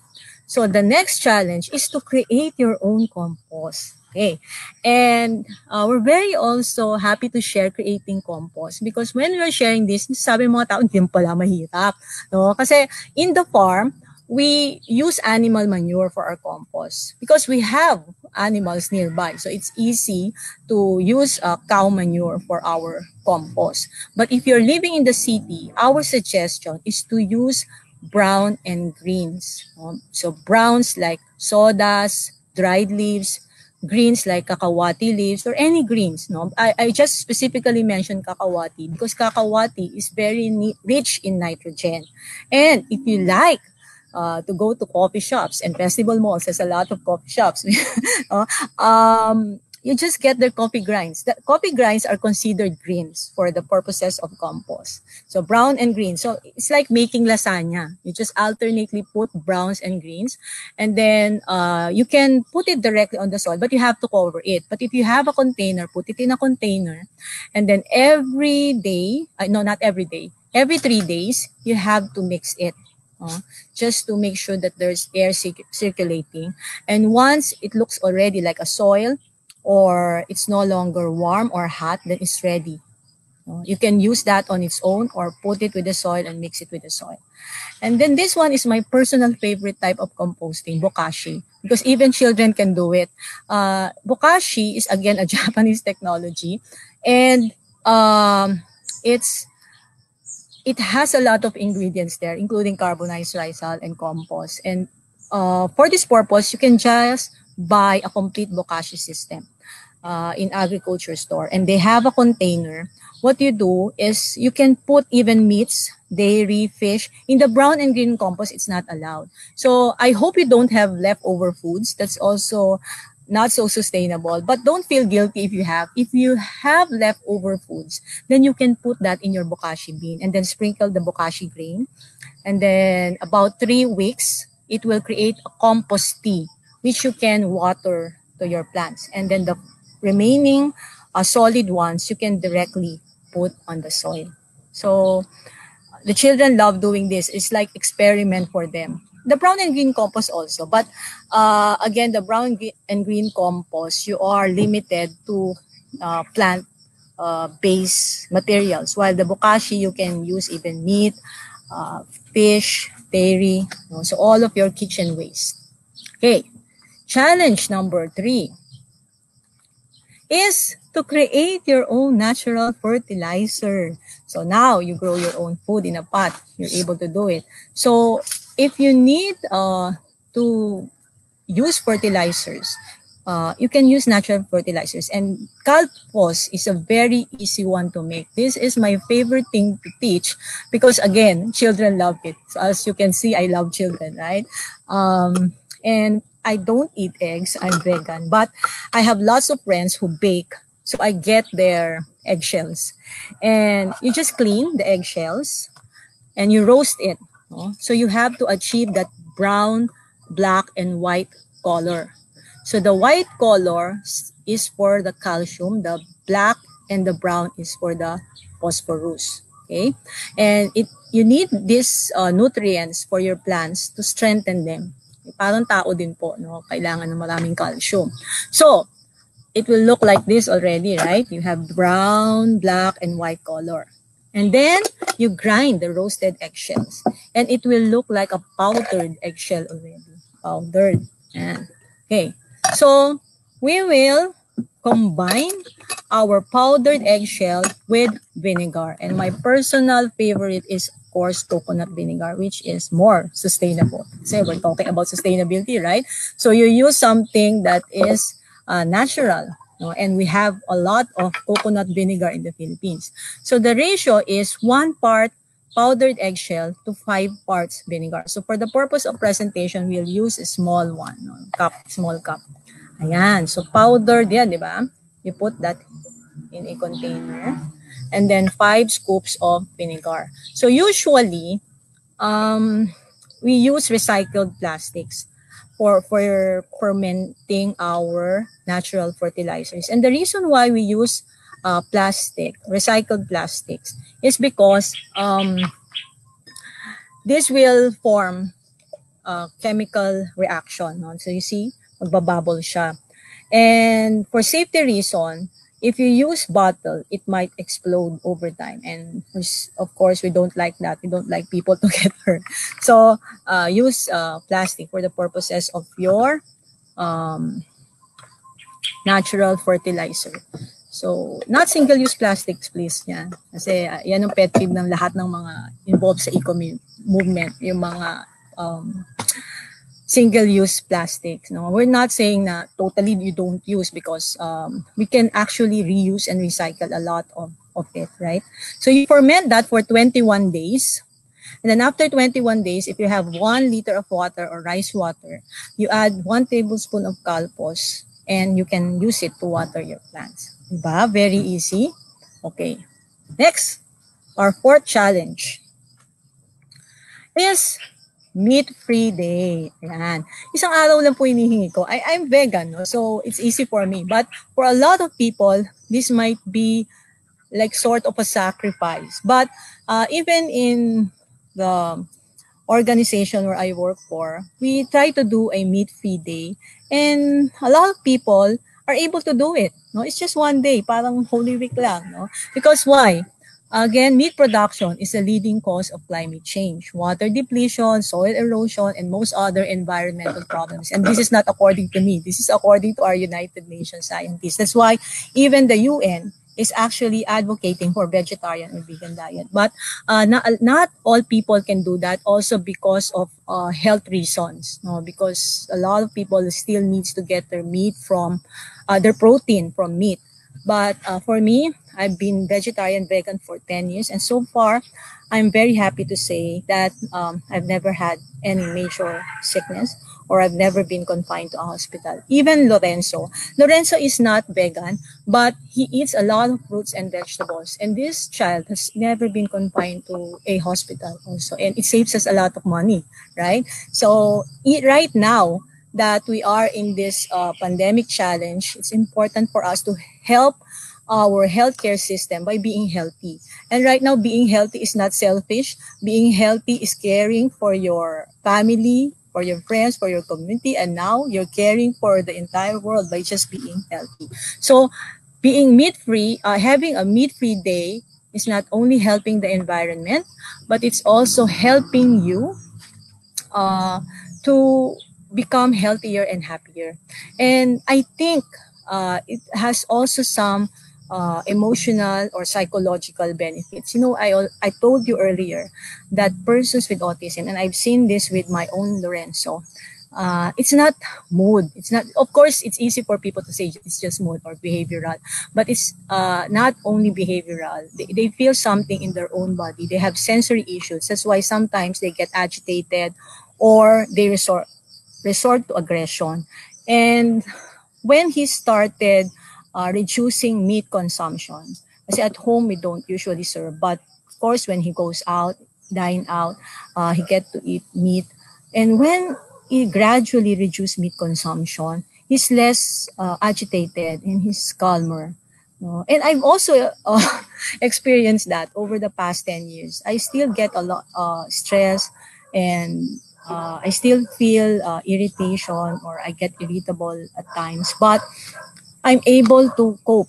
So the next challenge is to create your own compost. Okay. And we're very also happy to share creating compost because when we're sharing this, sabi mga tao, hindi pala mahirap. No? Kasi in the farm, we use animal manure for our compost because we have animals nearby. So it's easy to use cow manure for our compost. But if you're living in the city, our suggestion is to use brown and greens. So browns like sodas, dried leaves, greens like cacahuate leaves, or any greens. No, I just specifically mentioned cacahuate because cacahuate is very rich in nitrogen. And if you like to go to coffee shops and festival malls, there's a lot of coffee shops. You just get their coffee grinds. The coffee grinds are considered greens for the purposes of compost. So brown and green. So it's like making lasagna. You just alternately put browns and greens. And then you can put it directly on the soil, but you have to cover it. But if you have a container, put it in a container. And then every day, no, not every day, every 3 days, you have to mix it. Just to make sure that there's air circulating. And once it looks already like a soil, or it's no longer warm or hot, then it's ready. You can use that on its own or put it with the soil and mix it with the soil. And then this one is my personal favorite type of composting, bokashi, because even children can do it. Bokashi is again a Japanese technology, and it has a lot of ingredients there, including carbonized rice hull and compost. And for this purpose, you can just buy a complete bokashi system in agriculture store, and they have a container. What you do is you can put even meats, dairy, fish. In the brown and green compost, it's not allowed. So I hope you don't have leftover foods. That's also not so sustainable, but don't feel guilty if you have. If you have leftover foods, then you can put that in your bokashi bean and then sprinkle the bokashi grain. And then about 3 weeks, it will create a compost tea, which you can water to your plants. And then the remaining solid ones, you can directly put on the soil. So the children love doing this. It's like experiment for them. The brown and green compost also. But again, the brown and green compost, you are limited to plant-based materials. While the bokashi, you can use even meat, fish, dairy, so all of your kitchen waste. Okay. Challenge number 3 is to create your own natural fertilizer. So now you grow your own food in a pot. You're able to do it. So if you need to use fertilizers, you can use natural fertilizers. And calpos is a very easy one to make. This is my favorite thing to teach because, again, children love it. So as you can see, I love children, right? And I don't eat eggs. I'm vegan. But I have lots of friends who bake. So I get their eggshells. And you just clean the eggshells and you roast it. So you have to achieve that brown, black, and white color. So the white color is for the calcium. The black and the brown is for the phosphorus. Okay? And you need these nutrients for your plants to strengthen them. Parang tao din po, no? Kailangan ng maraming calcium. So, it will look like this already, right? You have brown, black, and white color. And then, you grind the roasted eggshells. And it will look like a powdered eggshell already. Powdered. Yeah. Okay. So, we will combine our powdered eggshell with vinegar. And my personal favorite is course, coconut vinegar, which is more sustainable. So we're talking about sustainability, right? So you use something that is natural, no? And we have a lot of coconut vinegar in the Philippines. So the ratio is 1 part powdered eggshell to 5 parts vinegar. So for the purpose of presentation, we'll use a small one, no? Small cup. Ayan. So powdered yan, di ba? You put that in a container. And then 5 scoops of vinegar. So usually, we use recycled plastics for fermenting our natural fertilizers. And the reason why we use recycled plastics, is because this will form a chemical reaction. No? So you see, magbabubble siya. And for safety reason, if you use bottle, it might explode over time. And of course, we don't like that. We don't like people to get hurt. So use plastic for the purposes of your natural fertilizer. So, not single-use plastics, please. Yan. Kasi yan ang pet peeve ng lahat ng mga involved sa eco-movement, yung mga single-use plastics. No? We're not saying na totally you don't use, because we can actually reuse and recycle a lot of it, right? So, you ferment that for 21 days. And then after 21 days, if you have 1 liter of water or rice water, you add 1 tablespoon of calpos, and you can use it to water your plants. Diba? Very easy. Okay. Next, our 4th challenge is meat-free day. Ayan. Isang araw lang po hinihingi ko. I'm vegan, no? So it's easy for me. But for a lot of people, this might be like sort of a sacrifice. But even in the organization where I work for, we try to do a meat-free day. And a lot of people are able to do it. No, it's just 1 day, parang Holy Week lang. No? Because why? Again, meat production is a leading cause of climate change, water depletion, soil erosion, and most other environmental problems. And this is not according to me. This is according to our United Nations scientists. That's why even the UN is actually advocating for vegetarian or vegan diet. But not all people can do that, also because of health reasons. No? Because a lot of people still needs to get their meat from, their protein from meat. But for me, I've been vegetarian vegan for 10 years. And so far, I'm very happy to say that I've never had any major sickness, or I've never been confined to a hospital. Even Lorenzo. Lorenzo is not vegan, but he eats a lot of fruits and vegetables. And this child has never been confined to a hospital also. And it saves us a lot of money, right? So right now that we are in this pandemic challenge, it's important for us to help our healthcare system by being healthy. And right now, being healthy is not selfish. Being healthy is caring for your family, for your friends, for your community, and now you're caring for the entire world by just being healthy. So being meat-free, having a meat-free day is not only helping the environment, but it's also helping you to become healthier and happier. And I think it has also some emotional or psychological benefits. You know, I told you earlier that persons with autism, and I've seen this with my own Lorenzo, it's not mood. It's not, of course, it's easy for people to say it's just mood or behavioral, but it's not only behavioral. They feel something in their own body. They have sensory issues. That's why sometimes they get agitated, or they resort to aggression. And when he started reducing meat consumption, kasi at home we don't usually serve, but of course when he goes out, dine out, he get to eat meat. And when he gradually reduced meat consumption, he's less agitated and he's calmer. No? And I've also experienced that over the past 10 years. I still get a lot stress, and I still feel irritation, or I get irritable at times, but I'm able to cope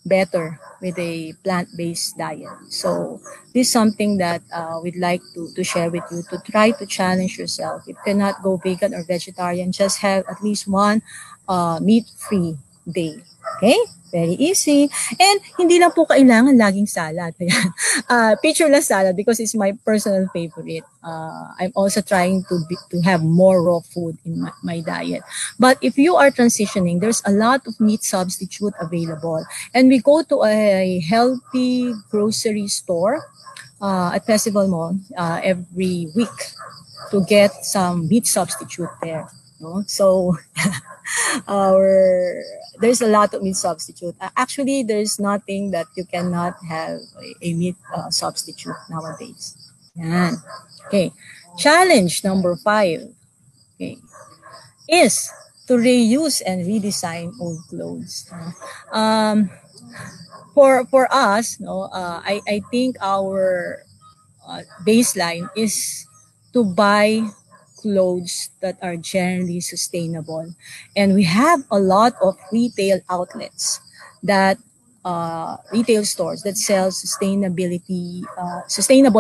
better with a plant-based diet. So this is something that we'd like to share with you, to try to challenge yourself. If you cannot go vegan or vegetarian, just have at least one meat-free day. Okay? Very easy. And hindi lang po kailangan laging salad. Pictureless salad because it's my personal favorite. I'm also trying to have more raw food in my diet. But if you are transitioning, there's a lot of meat substitute available. And we go to a healthy grocery store at Festival Mall every week to get some meat substitute there. No? So there's a lot of meat substitute. Actually, there's nothing that you cannot have a meat substitute nowadays. Yan. Okay. Challenge number 5. Okay. Is to reuse and redesign old clothes. For us, no, I think our baseline is to buy clothes that are generally sustainable. And we have a lot of retail outlets that retail stores that sell sustainable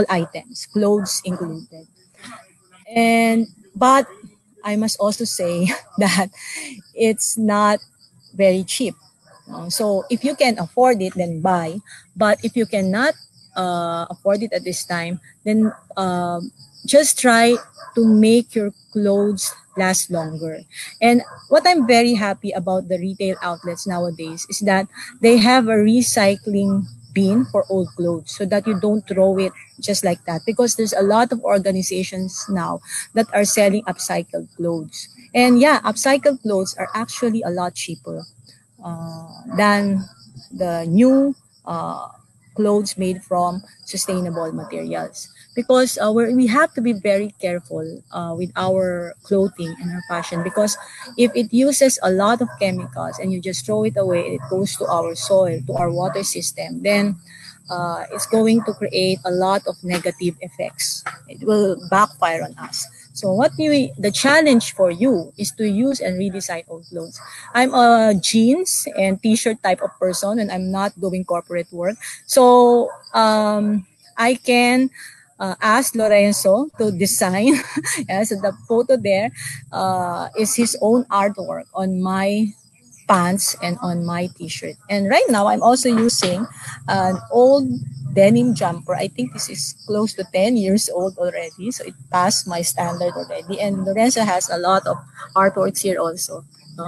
items, clothes included. But I must also say that it's not very cheap. So if you can afford it, then buy. But if you cannot afford it at this time, then just try to make your clothes last longer. And what I'm very happy about the retail outlets nowadays is that they have a recycling bin for old clothes so that you don't throw it just like that, because there's a lot of organizations now that are selling upcycled clothes. And yeah, upcycled clothes are actually a lot cheaper than the new clothes made from sustainable materials, because we have to be very careful with our clothing and our fashion, because if it uses a lot of chemicals and you just throw it away and it goes to our soil, to our water system, then it's going to create a lot of negative effects. It will backfire on us. So the challenge for you is to use and redesign old clothes. I'm a jeans and t-shirt type of person, and I'm not doing corporate work. So I can ask Lorenzo to design. Yeah, so the photo there is his own artwork on my pants and on my t-shirt. And right now, I'm also using an old denim jumper. I think this is close to 10 years old already, so it passed my standard already. And Lorenzo has a lot of artworks here also.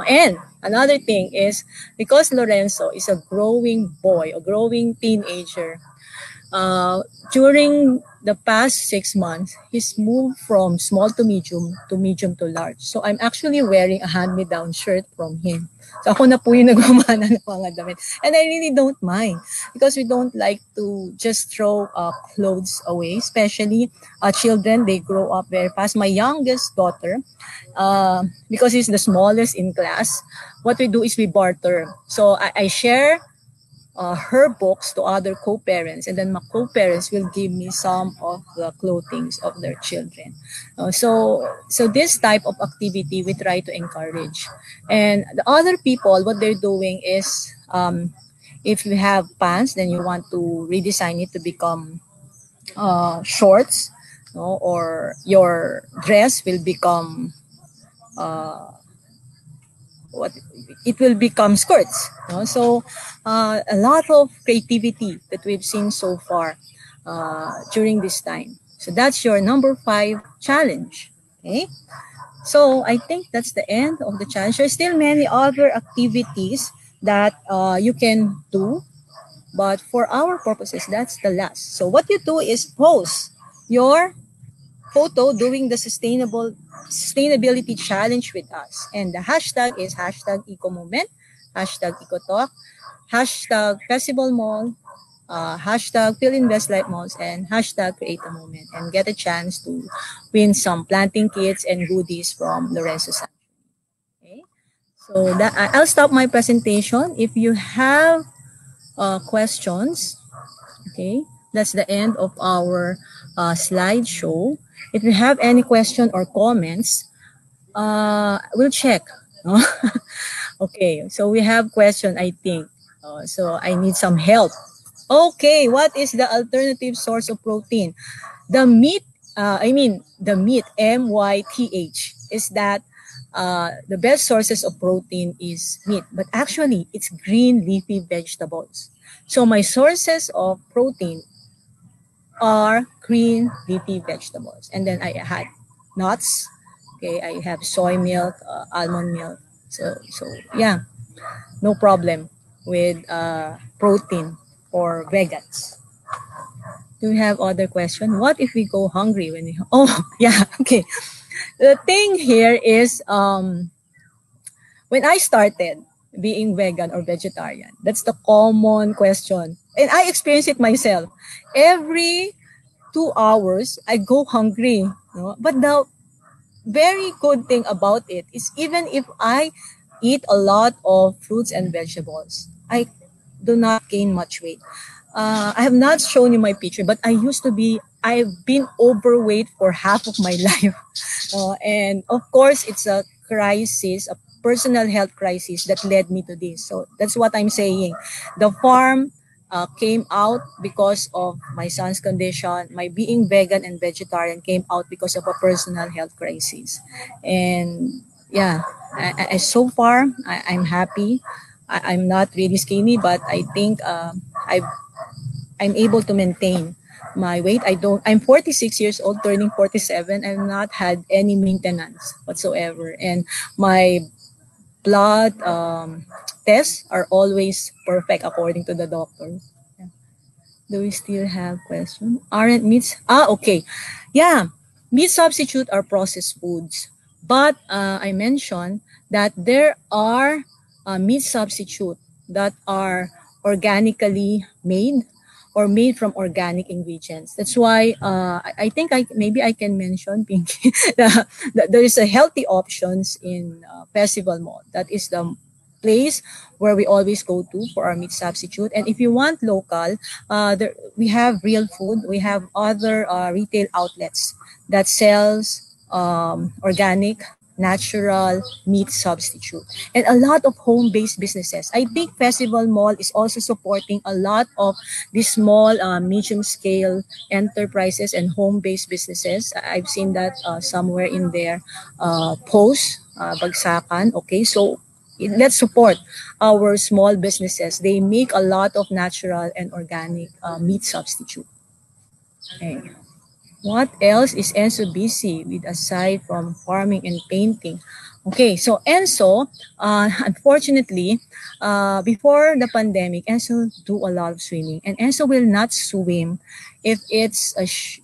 And another thing is, because Lorenzo is a growing boy, a growing teenager, during the past 6 months, he's moved from small to medium to large. So I'm actually wearing a hand-me-down shirt from him. So ako na po yung nagmamana ng mga damit. And I really don't mind, because we don't like to just throw clothes away, especially children. They grow up very fast. My youngest daughter, because he's the smallest in class, what we do is we barter. So I share her books to other co-parents, and then my co-parents will give me some of the clothing of their children. So this type of activity we try to encourage. And the other people, what they're doing is, if you have pants, then you want to redesign it to become shorts, or your dress will become it will become skirts. So a lot of creativity that we've seen so far during this time. So that's your number 5 challenge. Okay. So I think that's the end of the challenge. There's still many other activities that you can do, but for our purposes, that's the last. So what you do is post your photo doing the sustainability challenge with us. And the hashtag is #EcoMoment, #EcoTalk, #Festival Mall, #Filinvest Light Malls, and #Create a Moment, and get a chance to win some planting kits and goodies from Lorenzo. Okay, so I'll stop my presentation. If you have questions, okay, that's the end of our slideshow. If you have any question or comments, we'll check. Okay, so we have question, I think. So I need some help. Okay, what is the alternative source of protein? The meat, MYTH, is that the best sources of protein is meat, but actually it's green leafy vegetables. So my sources of protein are green leafy vegetables. And then I had nuts. Okay, I have soy milk, almond milk. So yeah, no problem with protein for vegans. Do you have other question? What if we go hungry when we? Oh yeah, okay. The thing here is when I started being vegan or vegetarian, that's the common question. And I experience it myself. Every 2 hours, I go hungry. No? But the very good thing about it is even if I eat a lot of fruits and vegetables, I do not gain much weight. I have not shown you my picture, but I've been overweight for half of my life. And of course, it's a crisis, a personal health crisis that led me to this. So that's what I'm saying. The farm came out because of my son's condition. My being vegan and vegetarian came out because of a personal health crisis. And yeah, so far, I'm happy. I'm not really skinny, but I think I'm able to maintain my weight. I'm 46 years old, turning 47. I've not had any maintenance whatsoever. And my blood tests are always perfect according to the doctor. Yeah. Do we still have questions? Aren't meats? Okay. Yeah. Meat substitute are processed foods. But I mentioned that there are meat substitute that are organically made or made from organic ingredients. That's why I think maybe I can mention, Pinky, that there is a healthy options in Festival Mall. That is the place where we always go to for our meat substitute. And if you want local, we have Real Food. We have other retail outlets that sells organic, natural meat substitute, and a lot of home-based businesses. I think Festival Mall is also supporting a lot of these small, medium-scale enterprises and home-based businesses. I've seen that somewhere in their post, Bagsakan. Okay, so let's support our small businesses. They make a lot of natural and organic meat substitute. Okay. What else is Enzo busy with aside from farming and painting? Okay, so Enzo, unfortunately, before the pandemic, Enzo do a lot of swimming. And Enzo will not swim if it's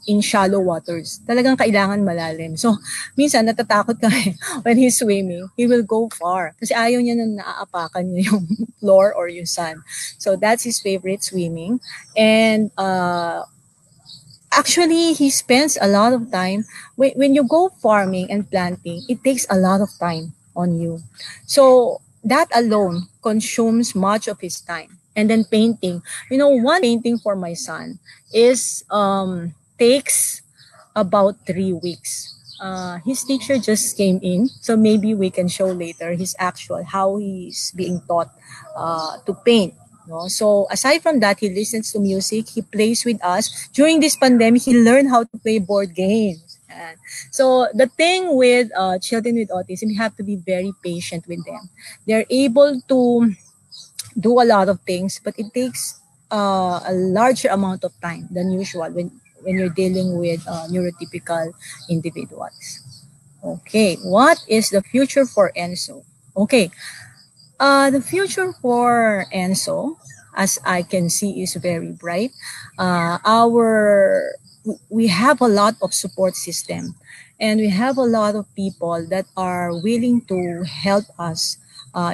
in shallow waters. Talagang kailangan malalim. So, minsan natatakot kami when he's swimming. He will go far. Kasi ayaw niya nung naaapakan niya yung floor or yung sand. So, that's his favorite swimming. And actually, he spends a lot of time. When you go farming and planting, it takes a lot of time on you. So that alone consumes much of his time. And then painting. One painting for my son is takes about 3 weeks. His teacher just came in, so maybe we can show later his actual, how he's being taught to paint. No? So aside from that, he listens to music, he plays with us. During this pandemic, he learned how to play board games. And so the thing with children with autism, you have to be very patient with them. They're able to do a lot of things, but it takes a larger amount of time than usual when you're dealing with neurotypical individuals. Okay, what is the future for Enzo? Okay, the future for Enzo, as I can see, is very bright. We have a lot of support system, and we have a lot of people that are willing to help us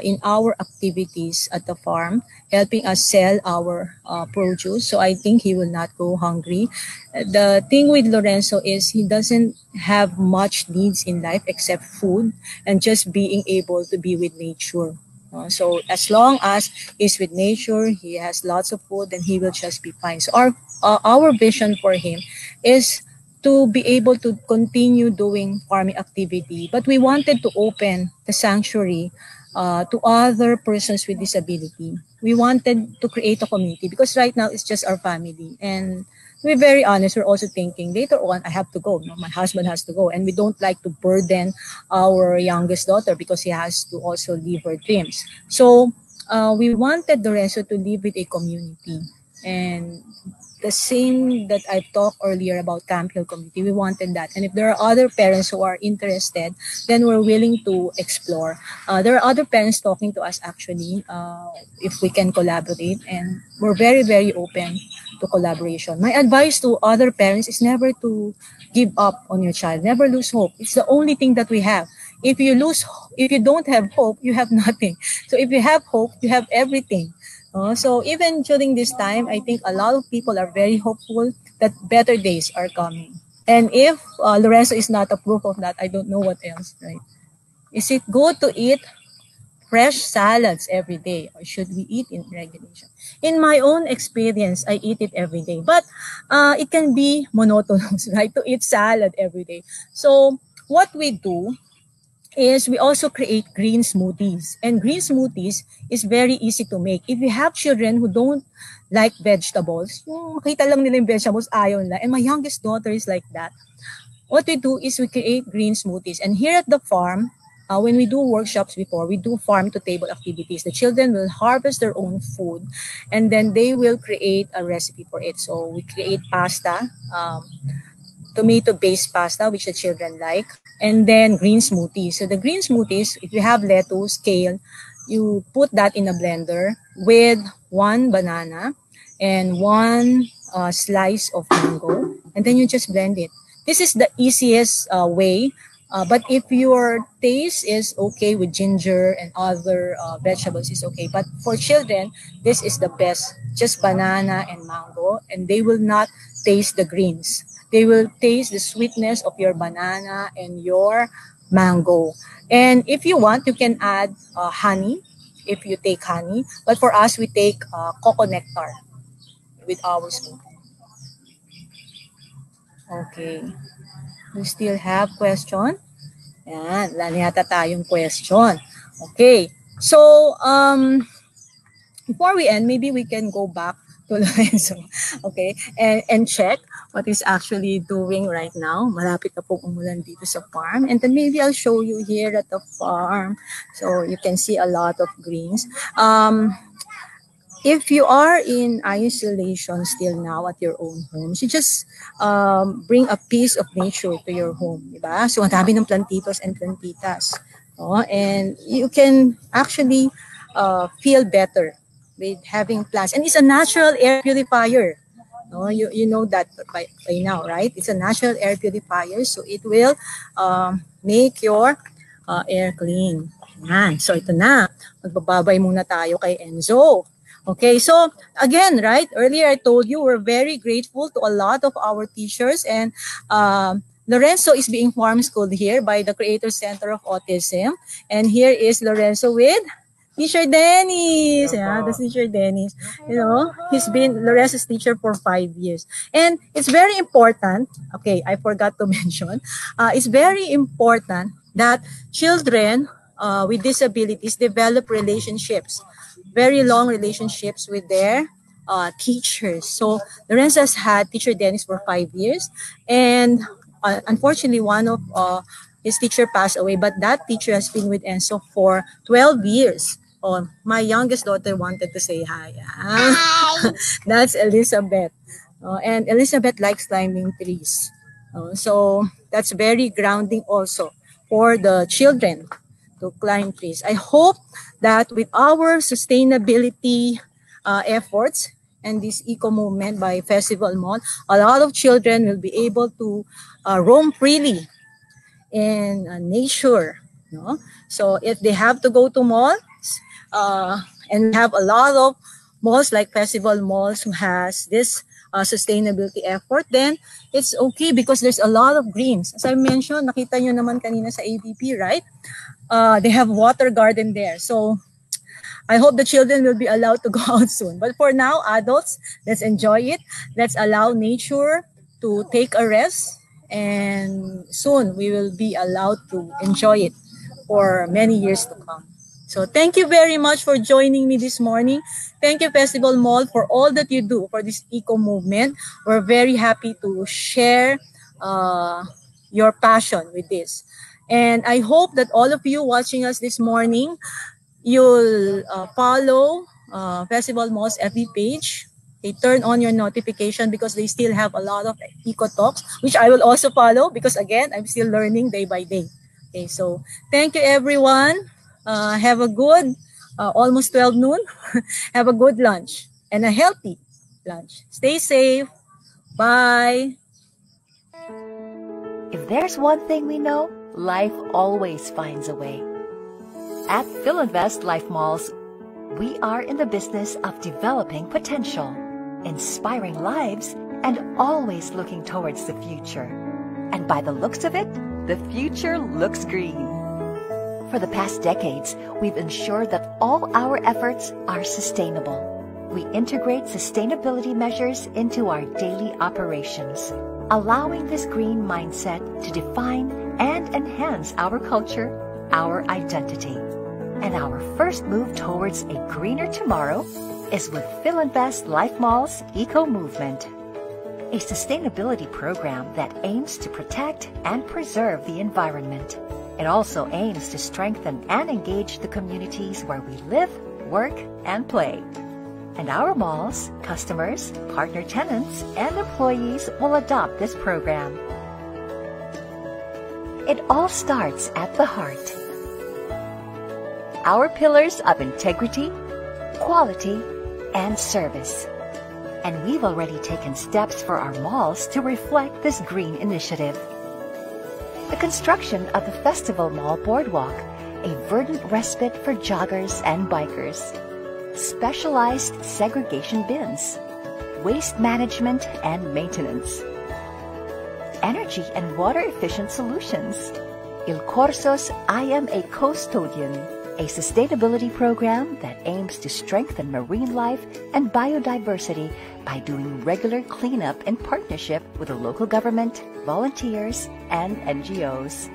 in our activities at the farm, helping us sell our produce. So I think he will not go hungry. The thing with Lorenzo is he doesn't have much needs in life except food and just being able to be with nature. So as long as he's with nature, he has lots of food, then he will just be fine. So our vision for him is to be able to continue doing farming activity. But we wanted to open the sanctuary to other persons with disability. We wanted to create a community because right now it's just our family. And To be very honest, we're also thinking later on, I have to go. No, my husband has to go, and we don't like to burden our youngest daughter because he has to also live her dreams. So we wanted Lorenzo to live with a community, and the same that I talked earlier about Camp Hill community, we wanted that. And if there are other parents who are interested, then we're willing to explore. There are other parents talking to us actually, if we can collaborate, and we're very, very open to collaboration. My advice to other parents is never to give up on your child, never lose hope. It's the only thing that we have. If you don't have hope, you have nothing. So if you have hope, you have everything. So even during this time, I think a lot of people are very hopeful that better days are coming. And if Lorenzo is not a proof of that, I don't know what else, right? Is it good to eat fresh salads every day, or should we eat in regulation? In my own experience, I eat it every day, but it can be monotonous, right? To eat salad every day. So what we do is we also create green smoothies. And green smoothies is very easy to make. If you have children who don't like vegetables, yung makita lang nila yung vegetables, ayaw nila. And my youngest daughter is like that. What we do is we create green smoothies. And here at the farm, when we do workshops before, we do farm-to-table activities. The children will harvest their own food, and then they will create a recipe for it. So we create pasta, tomato-based pasta, which the children like, and then green smoothies. So the green smoothies, if you have lettuce, kale, you put that in a blender with one banana and one slice of mango, and then you just blend it. This is the easiest way. But if your taste is okay with ginger and other vegetables, is okay. But for children, this is the best. Just banana and mango, and they will not taste the greens. They will taste the sweetness of your banana and your mango. And if you want, you can add honey, if you take honey. But for us, we take cocoa nectar with our smoothie. Okay. We still have question? Yan, wala na yata tayong question. Okay. So, before we end, maybe we can go back to Lorenzo, okay, and check what he's actually doing right now. Malapit na pong umulan dito sa farm. And then maybe I'll show you here at the farm. So you can see a lot of greens. If you are in isolation still now at your own homes, you just bring a piece of nature to your home, diba? So ang dami ng plantitos and plantitas. And you can actually feel better with having plants. And it's a natural air purifier. You know that by now, right? It's a natural air purifier, so it will make your air clean. Yan. So ito na. Magbababay muna tayo kay Enzo. Okay, so again, right, earlier I told you we're very grateful to a lot of our teachers, and Lorenzo is being farm schooled here by the Creator Center of Autism. And here is Lorenzo with Teacher Dennis. Yeah, that's Teacher Dennis. You know, he's been Lorenzo's teacher for 5 years. And it's very important, okay, I forgot to mention, it's very important that children with disabilities develop relationships, very long relationships with their teachers. So Lorenzo has had Teacher Dennis for 5 years, and unfortunately one of his teacher passed away, but that teacher has been with Enzo for 12 years. Oh, my youngest daughter wanted to say hi. Hi. That's Elizabeth. And Elizabeth likes climbing trees. So that's very grounding also for the children to climb trees. I hope that with our sustainability efforts and this eco movement by Festival Mall, a lot of children will be able to roam freely in nature. No? So if they have to go to malls, and we have a lot of malls like Festival Malls who has this sustainability effort, then it's okay because there's a lot of greens. As I mentioned, nakita nyo naman kanina sa ABP, right? They have water garden there. So I hope the children will be allowed to go out soon. But for now, adults, let's enjoy it. Let's allow nature to take a rest. And soon we will be allowed to enjoy it for many years to come. So thank you very much for joining me this morning. Thank you, Festival Mall, for all that you do for this eco movement. We're very happy to share your passion with this. And I hope that all of you watching us this morning, you'll follow Festival Mall's FB page. Okay, turn on your notification because they still have a lot of eco talks, which I will also follow because again, I'm still learning day by day. Okay, so thank you everyone. Have a good, almost 12 noon. Have a good lunch and a healthy lunch. Stay safe. Bye. If there's one thing we know, life always finds a way. At Filinvest Life Malls, we are in the business of developing potential, inspiring lives, and always looking towards the future. And by the looks of it, the future looks green. For the past decades, we've ensured that all our efforts are sustainable. We integrate sustainability measures into our daily operations, allowing this green mindset to define and enhance our culture, our identity. And our first move towards a greener tomorrow is with Filinvest Life Malls Eco Movement, a sustainability program that aims to protect and preserve the environment. It also aims to strengthen and engage the communities where we live, work, and play. And our malls, customers, partner tenants, and employees will adopt this program. It all starts at the heart. Our pillars of integrity, quality, and service. And we've already taken steps for our malls to reflect this green initiative. The construction of the Festival Mall Boardwalk, a verdant respite for joggers and bikers. Specialized segregation bins, waste management and maintenance. Energy and water efficient solutions. Il Corso's I Am a Custodian, a sustainability program that aims to strengthen marine life and biodiversity by doing regular cleanup in partnership with the local government, volunteers, and NGOs.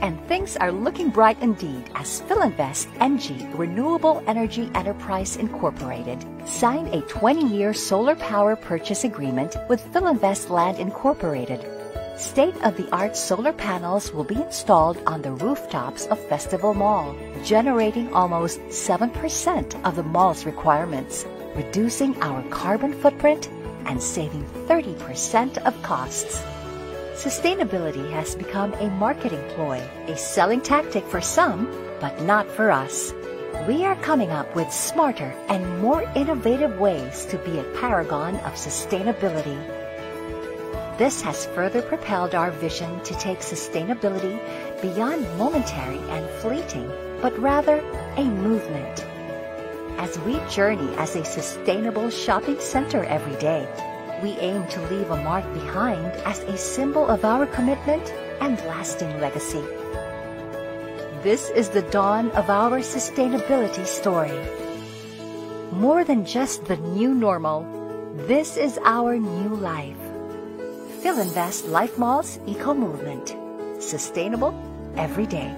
And things are looking bright indeed as Filinvest NG Renewable Energy Enterprise Incorporated signed a 20-year solar power purchase agreement with Filinvest Land Incorporated. State-of-the-art solar panels will be installed on the rooftops of Festival Mall, generating almost 7% of the mall's requirements, reducing our carbon footprint and saving 30% of costs. Sustainability has become a marketing ploy, a selling tactic for some, but not for us. We are coming up with smarter and more innovative ways to be a paragon of sustainability. This has further propelled our vision to take sustainability beyond momentary and fleeting, but rather a movement. As we journey as a sustainable shopping center every day, we aim to leave a mark behind as a symbol of our commitment and lasting legacy. This is the dawn of our sustainability story. More than just the new normal, this is our new life. Filinvest Life Malls Eco Movement. Sustainable every day.